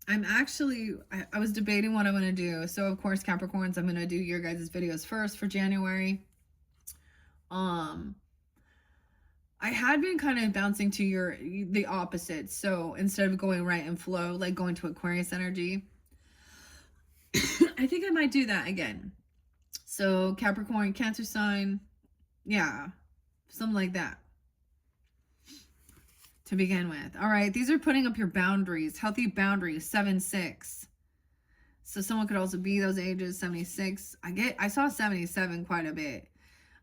A: I'm actually, I was debating what I'm going to do. So, of course, Capricorns, I'm going to do your guys' videos first for January. I had been kind of bouncing to the opposite. So, instead of going right and flow, like going to Aquarius energy, I think I might do that again. So, Capricorn, Cancer sign, yeah, something like that. To begin with. All right, these are putting up your boundaries, healthy boundaries, 7-6. So someone could also be those ages, 76. I saw 77 quite a bit.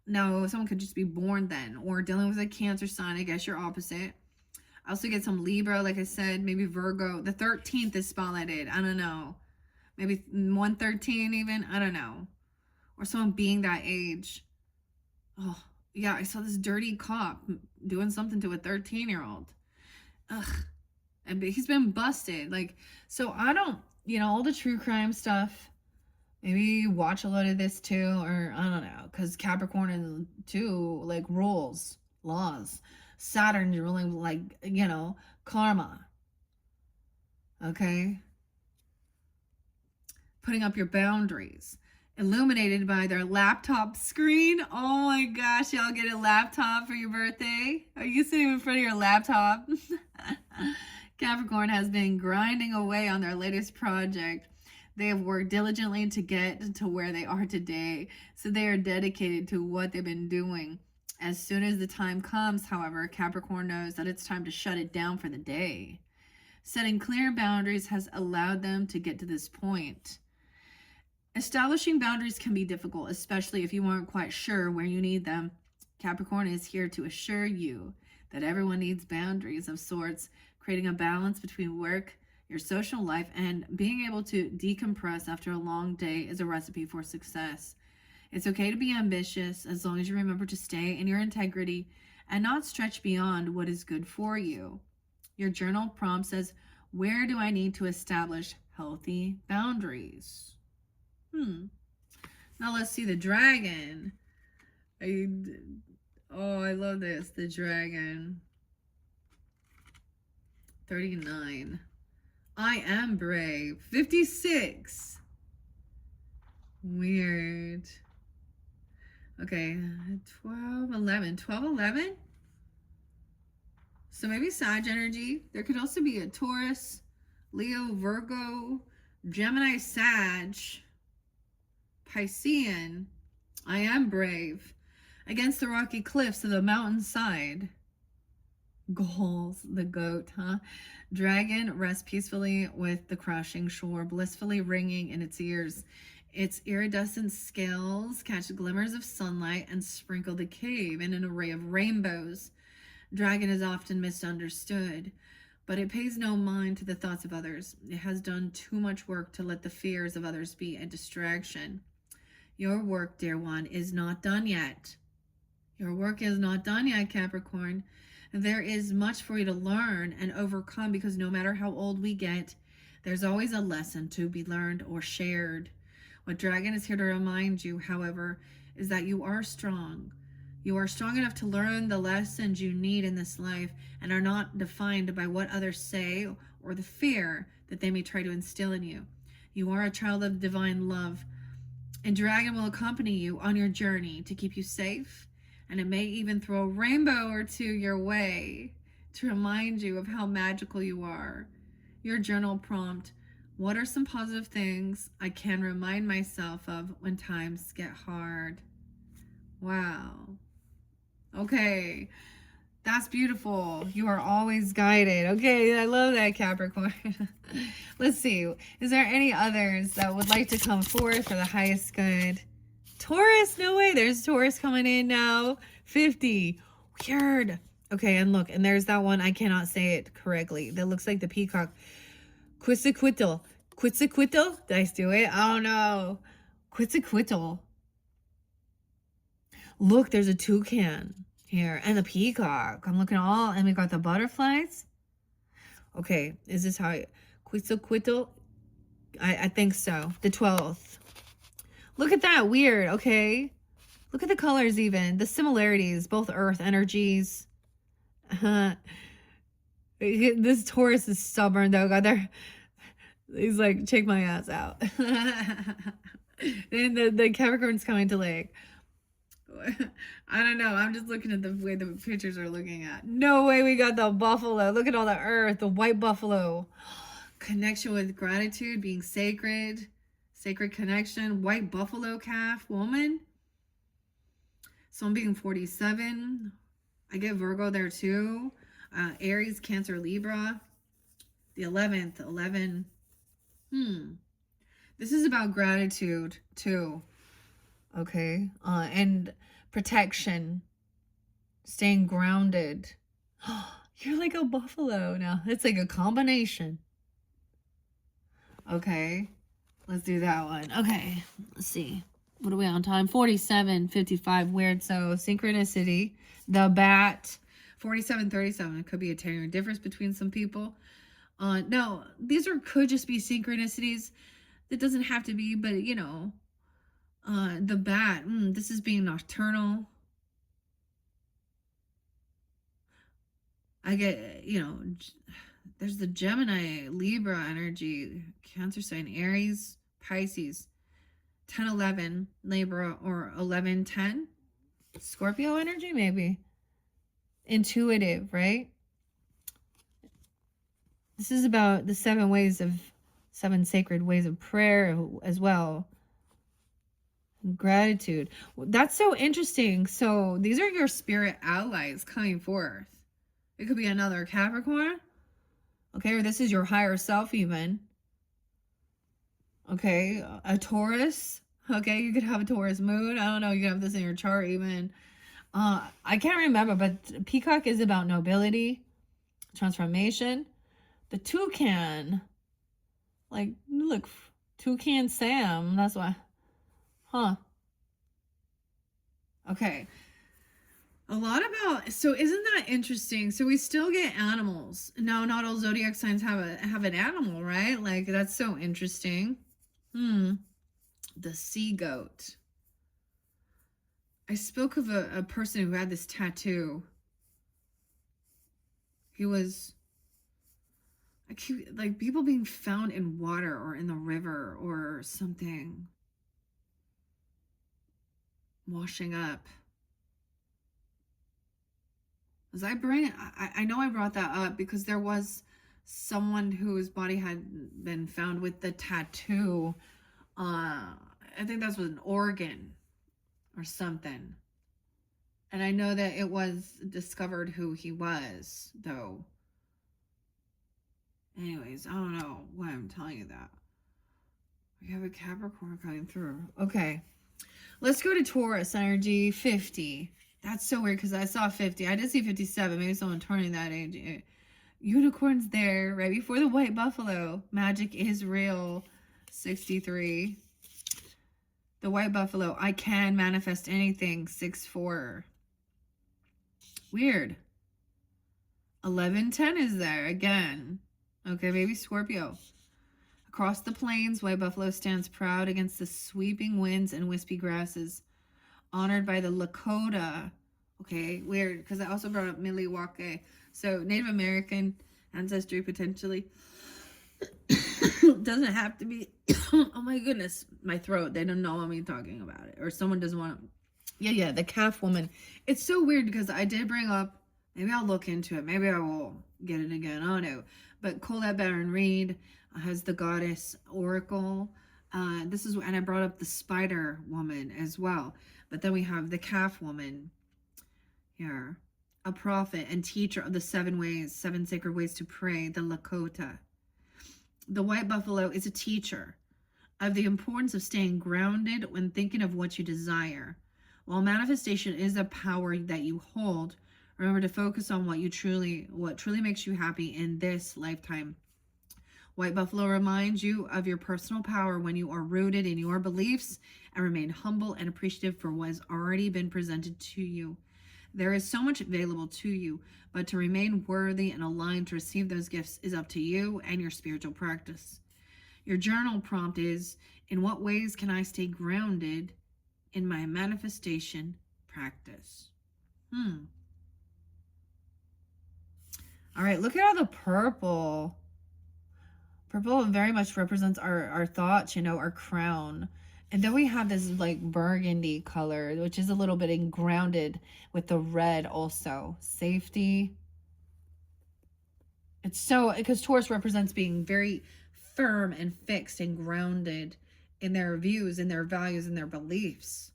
A: No, someone could just be born then, or dealing with a Cancer sign. I guess you're opposite. I also get some Libra, like I said, maybe Virgo. The 13th is spotlighted. I don't know. Maybe 113 even. I don't know. Or someone being that age. Oh, yeah, I saw this dirty cop doing something to a 13-year-old. Ugh. And he's been busted. Like, so I don't, all the true crime stuff. Maybe watch a lot of this too, or I don't know, because Capricorn is too, like, rules, laws. Saturn's ruling, like, karma. Okay? Putting up your boundaries. Illuminated by their laptop screen. Oh my gosh, y'all get a laptop for your birthday? Are you sitting in front of your laptop? Capricorn has been grinding away on their latest project. They have worked diligently to get to where they are today, so they are dedicated to what they've been doing. As soon as the time comes, however, Capricorn knows that it's time to shut it down for the day. Setting clear boundaries has allowed them to get to this point. Establishing boundaries can be difficult, especially if you aren't quite sure where you need them. Capricorn is here to assure you that everyone needs boundaries of sorts, creating a balance between work, your social life, and being able to decompress after a long day is a recipe for success. It's okay to be ambitious as long as you remember to stay in your integrity and not stretch beyond what is good for you. Your journal prompt says, where do I need to establish healthy boundaries? Now let's see the dragon. I love this. The dragon. 39. I am brave. 56. Weird. Okay. 12, 11. 12, 11? So maybe Sag energy. There could also be a Taurus, Leo, Virgo, Gemini, Sag, Piscean. I am brave. Against the rocky cliffs of the mountainside. Goals, the goat, huh? Dragon rests peacefully with the crashing shore, blissfully ringing in its ears. Its iridescent scales catch glimmers of sunlight and sprinkle the cave in an array of rainbows. Dragon is often misunderstood, but it pays no mind to the thoughts of others. It has done too much work to let the fears of others be a distraction. Your work, dear one, is not done yet. Your work is not done yet, Capricorn. There is much for you to learn and overcome, because no matter how old we get, there's always a lesson to be learned or shared. What Dragon is here to remind you, however, is that you are strong. You are strong enough to learn the lessons you need in this life and are not defined by what others say or the fear that they may try to instill in you. You are a child of divine love, and Dragon will accompany you on your journey to keep you safe, and it may even throw a rainbow or two your way to remind you of how magical you are. Your journal prompt: what are some positive things I can remind myself of when times get hard? Wow. Okay. That's beautiful. You are always guided. Okay, I love that, Capricorn. Let's see. Is there any others that would like to come forth for the highest good? Taurus, no way. There's Taurus coming in now. 50. Weird. Okay, and look, and there's that one. I cannot say it correctly. That looks like the peacock. Quetzalcoatl. Quetzalcoatl? Did I do it? Oh no. Quetzalcoatl. Look, there's a toucan here and the peacock. I'm looking all, and we got the butterflies. Okay, is this how Quetzalcoatl? I think so. The 12th. Look at that. Weird. Okay. Look at the colors even. The similarities. Both earth energies. This Taurus is stubborn though. God, he's like, check my ass out. And the Capricorn's coming to like, I don't know. I'm just looking at the way the pictures are looking at. No way we got the buffalo. Look at all the earth. The white buffalo. Connection with gratitude, being sacred. Sacred connection. White buffalo calf woman. So I'm being 47. I get Virgo there too. Aries, Cancer, Libra. The 11th. 11. This is about gratitude too. Okay. And protection. Staying grounded. You're like a buffalo now. It's like a combination. Okay. Let's do that one. Okay. Let's see. What are we on time? 47, 55. Weird. So synchronicity. The bat. 47, 37. It could be a tearing difference between some people. No, these could just be synchronicities. It doesn't have to be, but you know. The bat. This is being nocturnal. I get, you know, there's the Gemini, Libra energy, Cancer sign, Aries, Pisces, 10-11, Libra, or 11-10, Scorpio energy, maybe. Intuitive, right? This is about the 7 sacred ways of prayer as well. Gratitude. That's so interesting. So these are your spirit allies coming forth. It could be another Capricorn. Okay, or this is your higher self even. Okay, a Taurus. Okay, you could have a Taurus moon. I don't know, you could have this in your chart even. I can't remember, but peacock is about nobility, transformation. The toucan, like, look, Toucan Sam, that's why. Huh. Okay. A lot about, so isn't that interesting? So we still get animals. No, not all zodiac signs have an animal, right? Like, that's so interesting. The sea goat. I spoke of a person who had this tattoo. He was, like, people being found in water or in the river or something. Washing up. Was I bring? I know I brought that up because there was someone whose body had been found with the tattoo. I think that was an organ or something. And I know that it was discovered who he was, though. Anyways, I don't know why I'm telling you that. We have a Capricorn coming through. Okay. Let's go to Taurus energy 50. That's so weird because I saw 50. I did see 57. Maybe someone turning that age. Unicorn's there right before the white buffalo. Magic is real. 63. The white buffalo. I can manifest anything. 64. Weird. 1110 is there again. Okay, maybe Scorpio. Across the plains, white buffalo stands proud against the sweeping winds and wispy grasses, honored by the Lakota. Okay, weird, because I also brought up Milwaukee. So Native American ancestry potentially. Doesn't have to be. Oh my goodness, my throat. They don't know me talking about it. Or someone doesn't want to. Yeah, the calf woman. It's so weird because I did bring up, maybe I'll look into it. Maybe I will get it again. I don't know. But Colette Baron Reed has the goddess oracle. This is, and I brought up the spider woman as well. But then we have the calf woman here, a prophet and teacher of the 7 sacred ways to pray, the Lakota. The white buffalo is a teacher of the importance of staying grounded when thinking of what you desire. While manifestation is a power that you hold, remember to focus on what truly makes you happy in this lifetime. White buffalo reminds you of your personal power when you are rooted in your beliefs and remain humble and appreciative for what has already been presented to you. There is so much available to you, but to remain worthy and aligned to receive those gifts is up to you and your spiritual practice. Your journal prompt is, in what ways can I stay grounded in my manifestation practice? All right, look at all the purple. Purple very much represents our thoughts, our crown. And then we have this like burgundy color, which is a little bit grounded with the red also. Safety. It's so, because Taurus represents being very firm and fixed and grounded in their views, in their values, and their beliefs.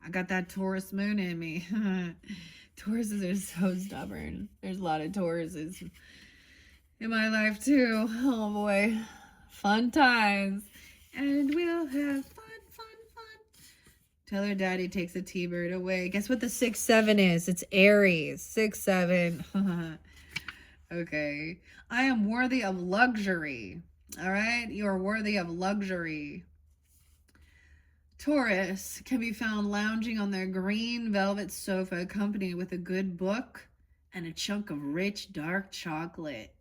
A: I got that Taurus moon in me. Tauruses are so stubborn. There's a lot of Tauruses in my life too. Oh boy. Fun times. And we'll have fun. Tell her daddy takes a T-bird away. Guess what the 6-7 is? It's Aries. 6-7. Okay. I am worthy of luxury. All right? You are worthy of luxury. Taurus can be found lounging on their green velvet sofa, accompanied with a good book and a chunk of rich, dark chocolate.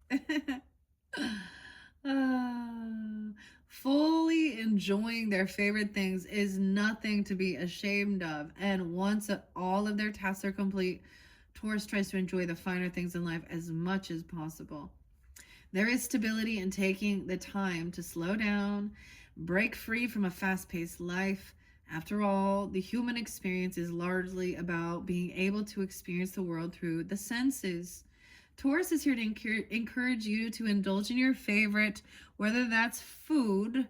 A: Fully enjoying their favorite things is nothing to be ashamed of. And once all of their tasks are complete, Taurus tries to enjoy the finer things in life as much as possible. There is stability in taking the time to slow down, break free from a fast-paced life. After all, the human experience is largely about being able to experience the world through the senses. Taurus is here to encourage you to indulge in your favorite, whether that's food,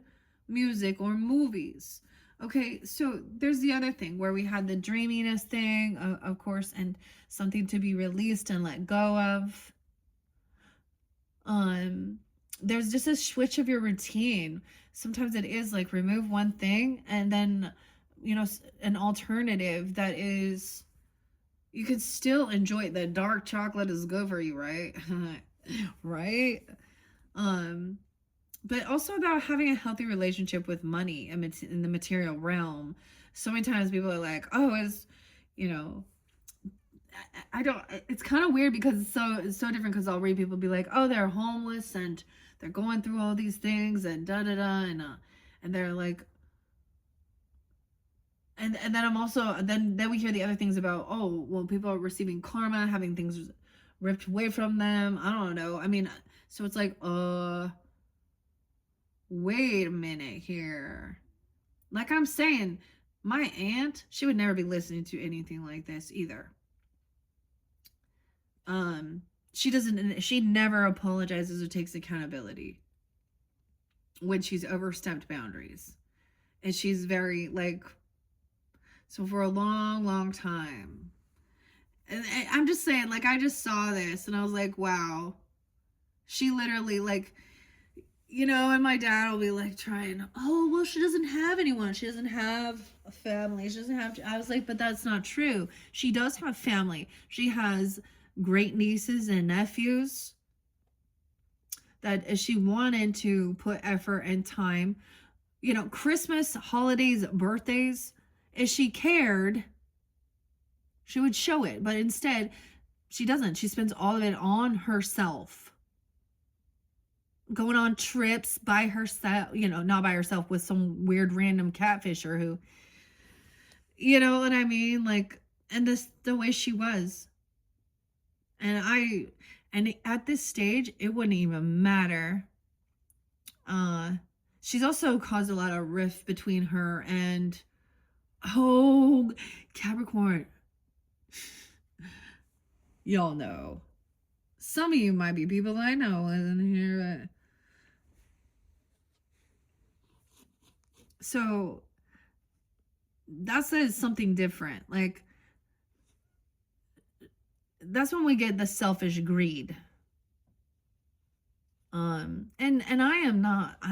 A: music, or movies. Okay, so there's the other thing where we had the dreaminess thing, of course, and something to be released and let go of. There's just a switch of your routine. Sometimes it is like remove one thing and then, an alternative that is, you can still enjoy it. The dark chocolate is good for you, right? Right? But also about having a healthy relationship with money in the material realm. So many times people are like, oh, I don't, it's kind of weird because it's so different, because I'll read people be like, oh, they're homeless and they're going through all these things and and they're like, and then I'm also, then we hear the other things about, oh, well, people are receiving karma, having things ripped away from them. I don't know. I mean, so it's like, wait a minute here. Like I'm saying, my aunt, she would never be listening to anything like this either.
B: She never apologizes or takes accountability when she's overstepped boundaries. And she's very like, so for a long, long time. And I'm just saying, like, I just saw this and I was like, wow. She literally, like, and my dad will be like trying, oh, well, she doesn't have anyone. She doesn't have a family. She doesn't have, I was like, but that's not true. She does have family. She has great nieces and nephews that if she wanted to put effort and time, Christmas, holidays, birthdays, if she cared, she would show it. But instead, she doesn't. She spends all of it on herself. Going on trips by herself, not by herself, with some weird random catfisher who, you know what I mean? Like, and this, the way she was. And at this stage, it wouldn't even matter. She's also caused a lot of rift between her and, oh, Capricorn. Y'all know. Some of you might be people I know in here, but so that says something different. Like, that's when we get the selfish greed. And I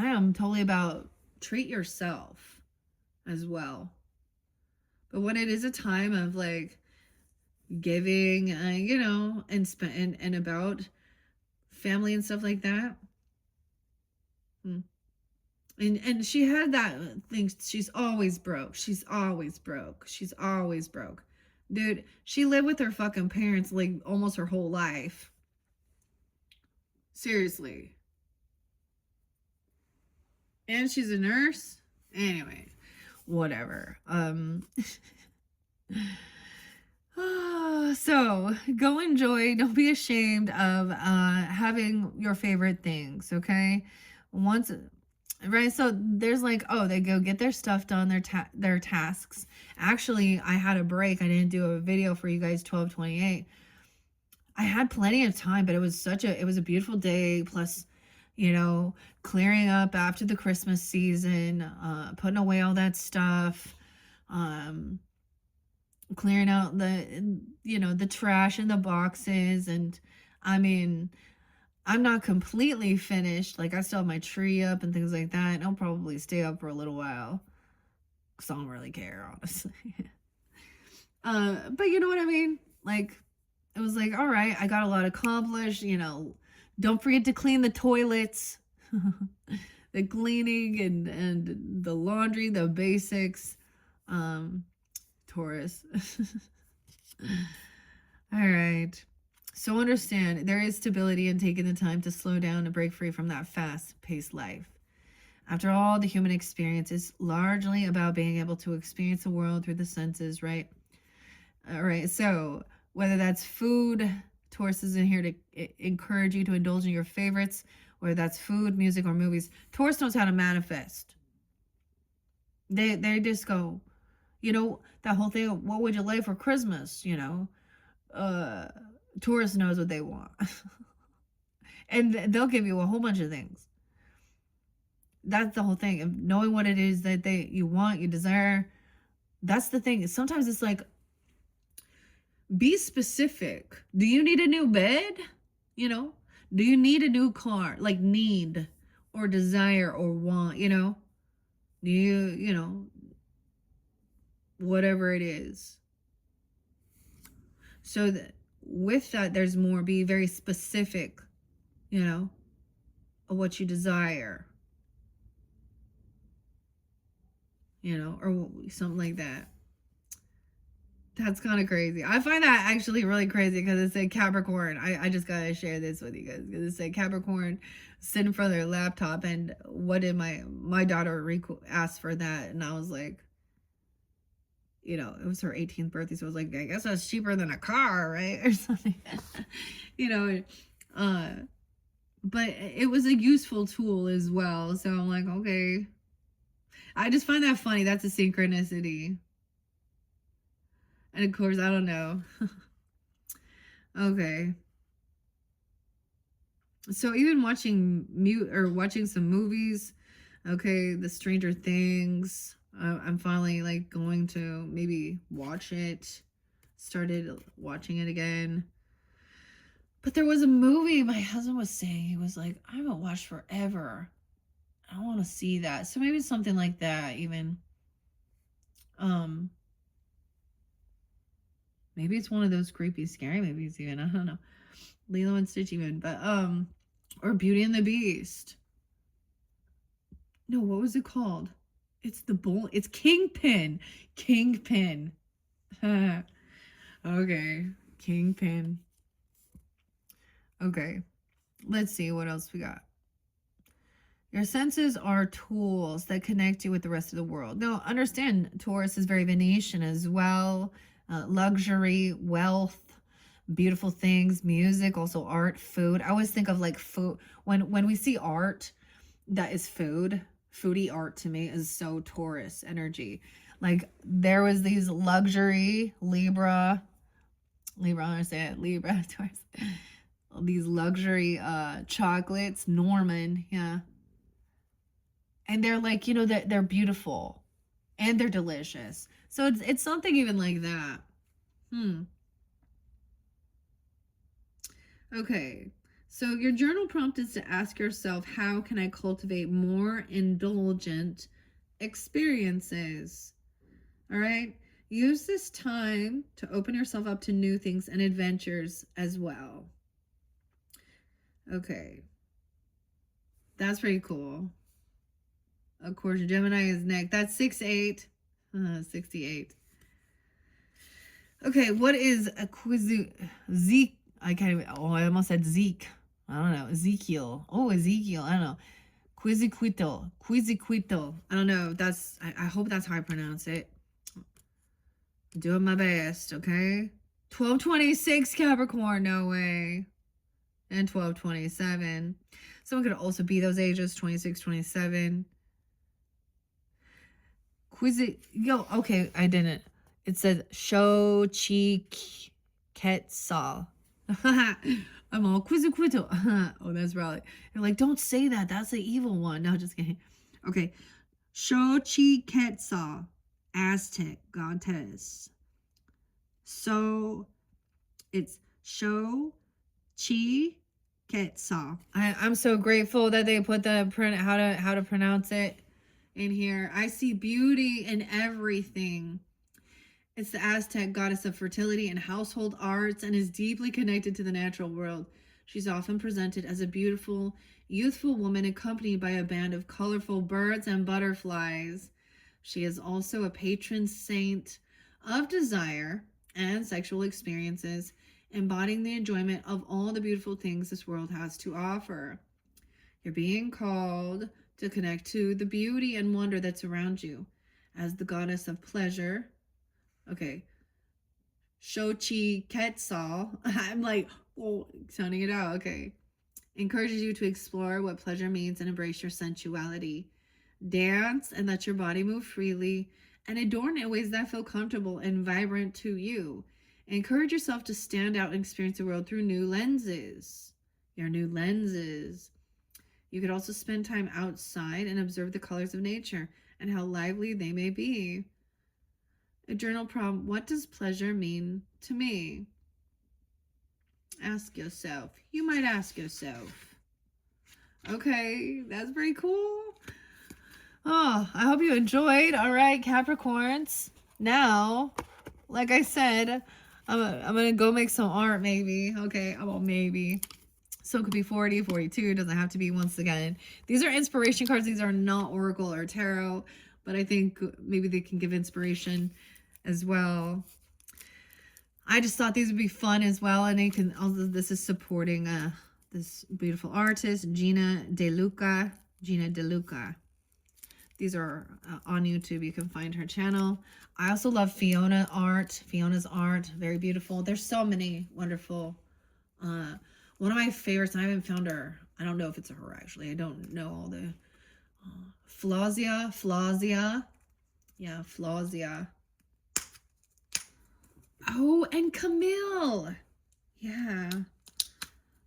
B: am totally about treat yourself as well. But when it is a time of like giving, and and about family and stuff like that. And she had that thing, she's always broke. She's always broke. She's always broke. Dude, she lived with her fucking parents like almost her whole life. Seriously. And she's a nurse. Anyway, whatever. So go enjoy. Don't be ashamed of having your favorite things, okay? Once, right? So there's like, oh, they go get their stuff done, their tasks. Actually, I had a break. I didn't do a video for you guys 12/28. I had plenty of time, but it was a beautiful day. Plus, clearing up after the Christmas season, putting away all that stuff, clearing out the trash in the boxes. And I mean, I'm not completely finished. Like, I still have my tree up and things like that. And I'll probably stay up for a little while because I don't really care, honestly. But you know what I mean? Like, it was like, all right, I got a lot accomplished. Don't forget to clean the toilets, the cleaning and the laundry, the basics. Taurus. All right. So understand, there is stability in taking the time to slow down and break free from that fast-paced life. After all, the human experience is largely about being able to experience the world through the senses, right? All right. So whether that's food, Taurus is in here to encourage you to indulge in your favorites, whether that's food, music, or movies. Taurus knows how to manifest. They just go, that whole thing of what would you like for Christmas, Taurus knows what they want. And they'll give you a whole bunch of things. That's the whole thing of knowing what it is that you want, you desire. That's the thing. Sometimes it's like, be specific. Do you need a new bed? Do you need a new car? Like, need or desire or want, do you, whatever it is. So that with that, there's more. Be very specific, of what you desire, or something like that. That's kind of crazy. I find that actually really crazy because it said Capricorn. I just gotta share this with you guys because it said Capricorn sitting in front of their laptop. And what did my daughter ask for that? And I was like, it was her 18th birthday, so I was like, I guess that's cheaper than a car, right? Or something. But it was a useful tool as well. So I'm like, okay. I just find that funny. That's a synchronicity. And of course, I don't know. Okay. So even watching some movies, okay, the Stranger Things, I'm finally like going to maybe watch it. Started watching it again. But there was a movie my husband was saying, he was like, I haven't watched forever. I want to see that. So maybe something like that even. Um Maybe it's one of those creepy scary movies even. I don't know. Lilo and Stitch even, but or Beauty and the Beast. No, what was it called? It's Kingpin. Kingpin. Okay. Kingpin. Okay. Let's see what else we got. Your senses are tools that connect you with the rest of the world. Now, understand Taurus is very Venetian as well. Luxury, wealth, beautiful things, music, also art, food. I always think of like food when we see art that is food. Foodie art to me is so Taurus energy. Like there was these luxury Libra, I say it, Libra, Taurus. These luxury chocolates, Norman, yeah. And they're like, you know, that they're beautiful and they're delicious. So it's something even like that. Okay. So your journal prompt is to ask yourself, how can I cultivate more indulgent experiences? All right. Use this time to open yourself up to new things and adventures as well. Okay. That's pretty cool. Of course, Gemini is next. That's 6'8". 68. Okay, what is a Zeke? I can't even. Oh, I almost said Zeke. I don't know. Ezekiel. Oh, Ezekiel. I don't know. Quiziquito. Quiziquito. I don't know. I hope that's how I pronounce it. Doing my best, okay? 1226 Capricorn. No way. And 1227. Someone could also be those ages, 26, 27. Yo, okay, I didn't. It says show cheek quetzal. I'm all quizzle. Oh, that's probably. You're like, don't say that. That's the evil one. No, just kidding. Okay. Show cheek quetzal. Aztec goddess. So it's show chi quetzal. I'm so grateful that they put the how to pronounce it in here. I see beauty in everything. It's the Aztec goddess of fertility and household arts and is deeply connected to the natural world. She's often presented as a beautiful, youthful woman accompanied by a band of colorful birds and butterflies. She is also a patron saint of desire and sexual experiences, embodying the enjoyment of all the beautiful things this world has to offer. You're being called to connect to the beauty and wonder that's around you. As the goddess of pleasure, okay, Shochi Quetzal, I'm like, oh, sounding it out, okay, encourages you to explore what pleasure means and embrace your sensuality. Dance and let your body move freely and adorn in ways that feel comfortable and vibrant to you. Encourage yourself to stand out and experience the world through new lenses. Your new lenses. You could also spend time outside and observe the colors of nature and how lively they may be. A journal prompt, what does pleasure mean to me? Ask yourself. You might ask yourself. Okay, that's pretty cool. Oh, I hope you enjoyed. All right, Capricorns. Now, like I said, I'm going to go make some art maybe. Okay, well, maybe. So it could be 40, 42. Doesn't have to be once again. These are inspiration cards. These are not Oracle or Tarot. But I think maybe they can give inspiration as well. I just thought these would be fun as well. And they can also, this is supporting this beautiful artist, Gina De Luca. Gina De Luca. These are on YouTube. You can find her channel. I also love Fiona's art. Very beautiful. There's so many wonderful. One of my favorites, and I haven't found her. I don't know if it's a her actually. I don't know all the. Flazia. Yeah, Flazia. Oh, and Camille. Yeah.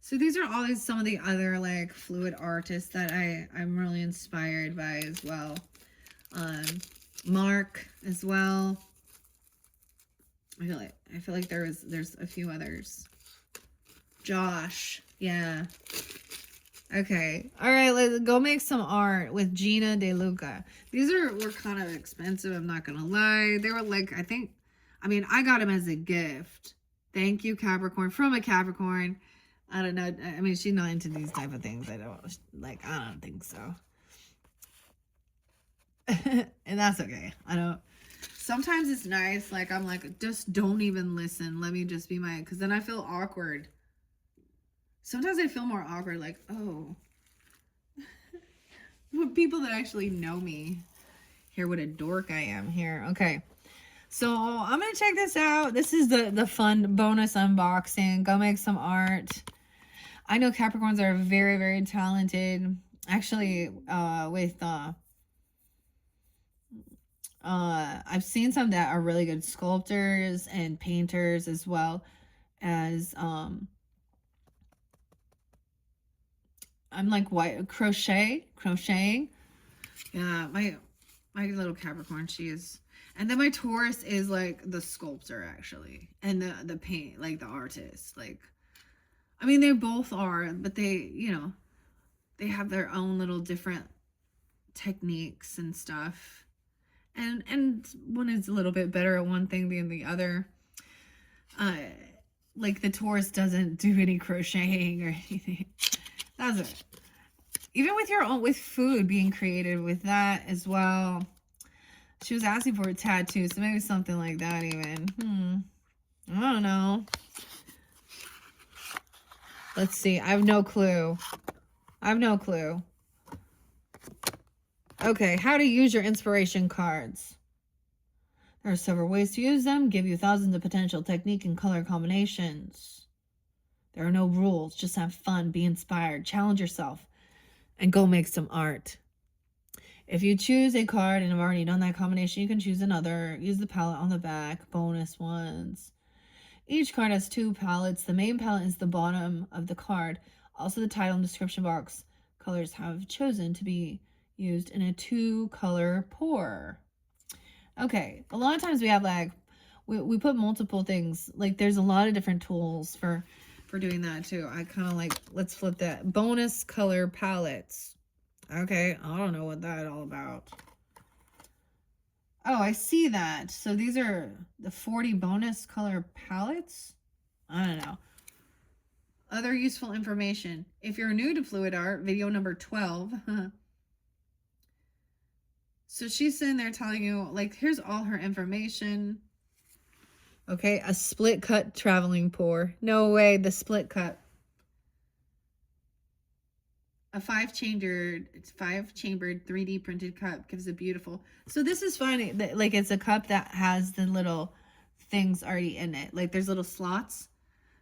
B: So these are all some of the other like fluid artists that I'm really inspired by as well. Mark as well. I feel like there's a few others. Josh, yeah. Okay, all right. Let's go make some art with Gina De Luca. These were kind of expensive. I'm not gonna lie. They were like I got them as a gift. Thank you, Capricorn, from a Capricorn. I don't know. I mean, she's not into these type of things. I don't think so. And that's okay. Sometimes it's nice. Like, I'm like, just don't even listen. Let me just be because then I feel awkward. Sometimes I feel more awkward. Like, oh, people that actually know me hear what a dork I am here. Okay. So I'm going to check this out. This is the fun bonus unboxing. Go make some art. I know Capricorns are very, very talented. Actually, I've seen some that are really good sculptors and painters, as well as I'm like crocheting. Yeah, my little Capricorn, she is. And then my Taurus is like the sculptor, actually, and the paint, like the artist. Like, I mean, they both are, but they have their own little different techniques and stuff. And one is a little bit better at one thing than the other. Like the Taurus doesn't do any crocheting or anything. That's it. Even with food, being creative with that as well. She was asking for a tattoo, so maybe something like that even. I don't know. Let's see. I have no clue. Okay, how to use your inspiration cards. There are several ways to use them. Give you thousands of potential technique and color combinations. There are no rules. Just have fun. Be inspired. Challenge yourself. And go make some art. If you choose a card and have already done that combination, you can choose another. Use the palette on the back. Bonus ones. Each card has 2 palettes. The main palette is the bottom of the card. Also, the title and description box colors have chosen to be used in a 2-color pour. Okay, a lot of times we have like we put multiple things. Like, there's a lot of different tools for doing that too. I kind of like, let's flip that. Bonus color palettes. Okay, I don't know what that's all about. Oh, I see that. So these are the 40 bonus color palettes. I don't know. Other useful information. If you're new to fluid art, video number 12. So she's sitting there telling you, like, here's all her information. Okay, a split cut traveling pour. No way, the split cut. A 5-chambered 3D printed cup gives a beautiful. So this is funny. Like, it's a cup that has the little things already in it. Like, there's little slots.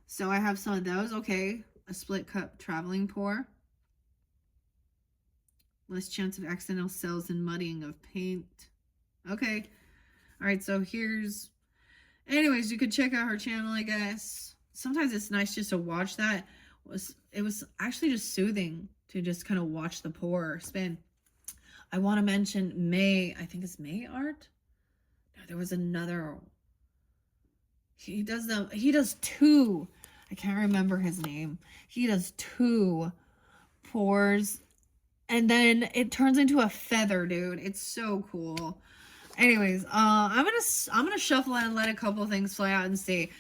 B: So I have some of those. Okay, a split cup traveling pour. Less chance of accidental cells and muddying of paint. Okay. All right, so here's... Anyways, you could check out her channel, I guess. Sometimes it's nice just to watch that. It was actually just soothing to just kind of watch the pour spin. I want to mention May. I think it's May art. No, there was another. He does 2. I can't remember his name. He does 2 pours. And then it turns into a feather, dude. It's so cool. Anyways, I'm gonna shuffle and let a couple things fly out and see.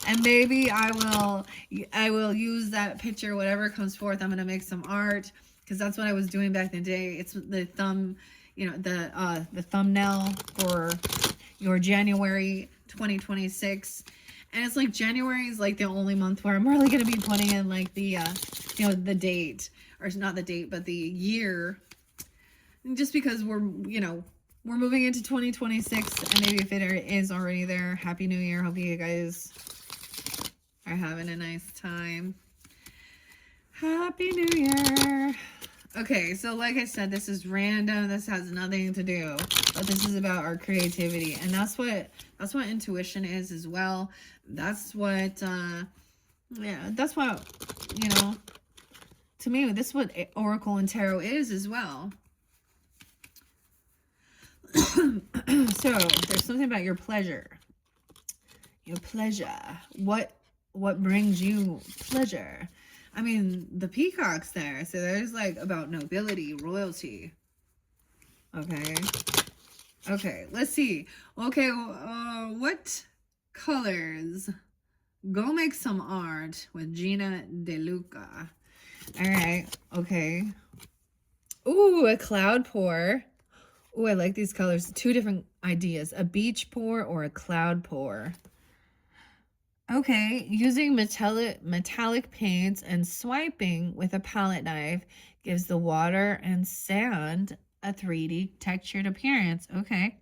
B: And maybe I will use that picture, whatever comes forth. I'm gonna make some art, because that's what I was doing back in the day. It's the the thumbnail for your January 2026. And it's like January is like the only month where I'm really gonna be putting in like the the date, or not the date, but the year. And just because we're moving into 2026, and maybe if it is already there, Happy New Year. Hope you guys are having a nice time. Happy New Year. Okay, so like I said, this is random. This has nothing to do, but this is about our creativity, and that's what intuition is as well. That's what you know, to me, this is what Oracle and Tarot is as well. So there's something about your pleasure. Your pleasure. What brings you pleasure? I mean, the peacock's there. So there's like about nobility, royalty. Okay. Okay, let's see. Okay, what colors? Go make some art with Gina De Luca. All right. Okay. Ooh, a cloud pour. Ooh, I like these colors. Two different ideas. A beach pour or a cloud pour. Okay, using metallic paints and swiping with a palette knife gives the water and sand a 3D textured appearance. Okay.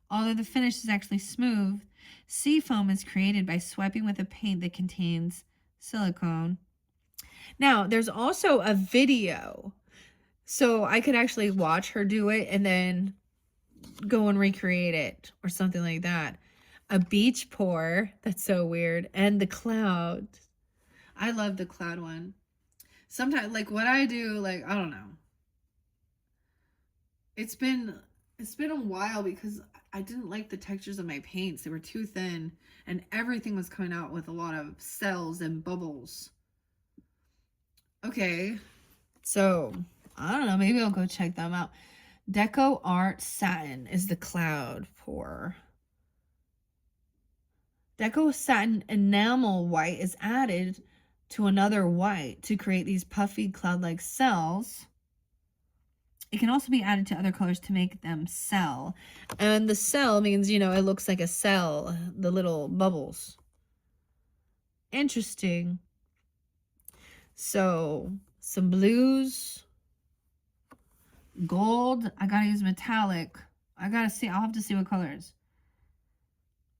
B: Although the finish is actually smooth, sea foam is created by swiping with a paint that contains silicone. Now, there's also a video. So I could actually watch her do it and then go and recreate it or something like that. A beach pour. That's so weird. And the cloud. I love the cloud one. Sometimes, like what I do, like, I don't know. It's been a while because I didn't like the textures of my paints. They were too thin and everything was coming out with a lot of cells and bubbles. Okay. So, I don't know. Maybe I'll go check them out. Deco Art Satin is the cloud pour. Deco Satin Enamel White is added to another white to create these puffy cloud-like cells. It can also be added to other colors to make them cell. And the cell means, you know, it looks like a cell, the little bubbles. Interesting. So, some blues. Gold. I gotta use metallic. I gotta see. I'll have to see what colors.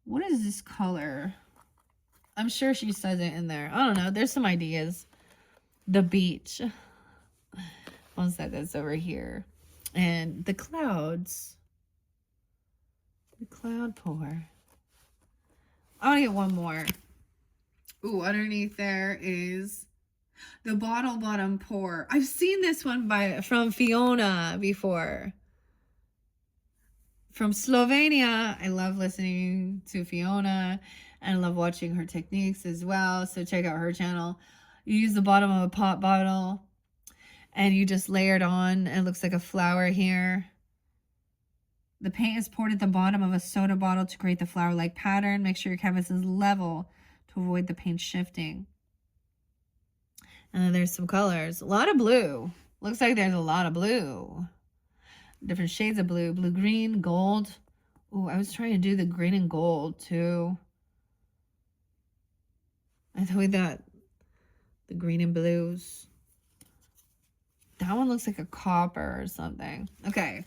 B: What is this color? I'm sure she says it in there. I don't know. There's some ideas. The beach. One side that's over here. And the clouds. The cloud pour. I want to get one more. Ooh, underneath there is the bottom pour. I've seen this one from Fiona before. From Slovenia. I love listening to Fiona and I love watching her techniques as well. So check out her channel. You use the bottom of a pop bottle and you just layer it on. It looks like a flower here. The paint is poured at the bottom of a soda bottle to create the flower-like pattern. Make sure your canvas is level to avoid the paint shifting. And then there's some colors. A lot of blue. Looks like there's a lot of blue. Different shades of blue. Blue, green, gold. Ooh, I was trying to do the green and gold too. I thought we got the green and blues. That one looks like a copper or something. Okay.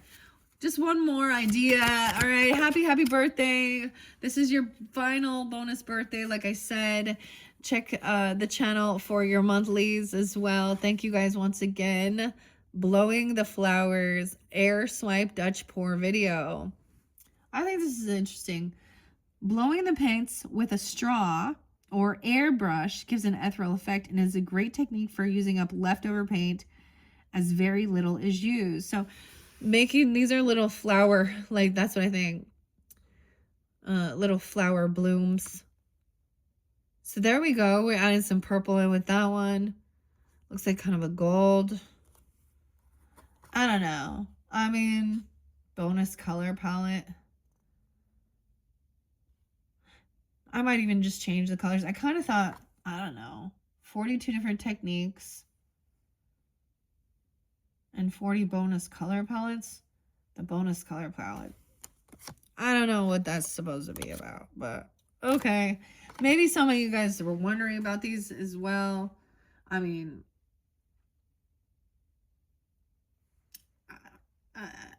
B: Just one more idea. All right. Happy birthday. This is your final bonus birthday. Like I said, check the channel for your monthlies as well. Thank you guys once again. Blowing the flowers air swipe Dutch pour video. I think this is interesting. Blowing the paints with a straw or airbrush gives an ethereal effect and is a great technique for using up leftover paint as very little is used. So making, these are little flower, like that's what I think. Little flower blooms. So there we go. We're adding some purple in with that one. Looks like kind of a gold. I don't know. I mean, bonus color palette. I might even just change the colors. I kind of thought, I don't know, 42 different techniques and 40 bonus color palettes. The bonus color palette. I don't know what that's supposed to be about, but okay. Maybe some of you guys were wondering about these as well. I mean,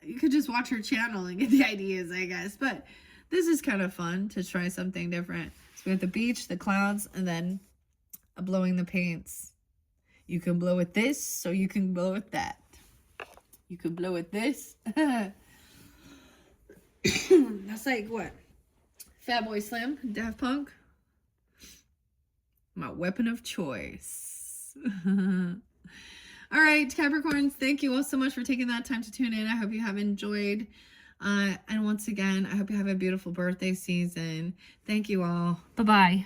B: you could just watch her channel and get the ideas, I guess. But this is kind of fun to try something different. So we have the beach, the clouds, and then blowing the paints. You can blow with this, so you can blow with that. You could blow with this. That's like what? Fatboy Slim, Daft Punk. My weapon of choice. Yes. All right, Capricorns, thank you all so much for taking that time to tune in. I hope you have enjoyed. And once again, I hope you have a beautiful birthday season. Thank you all. Bye-bye.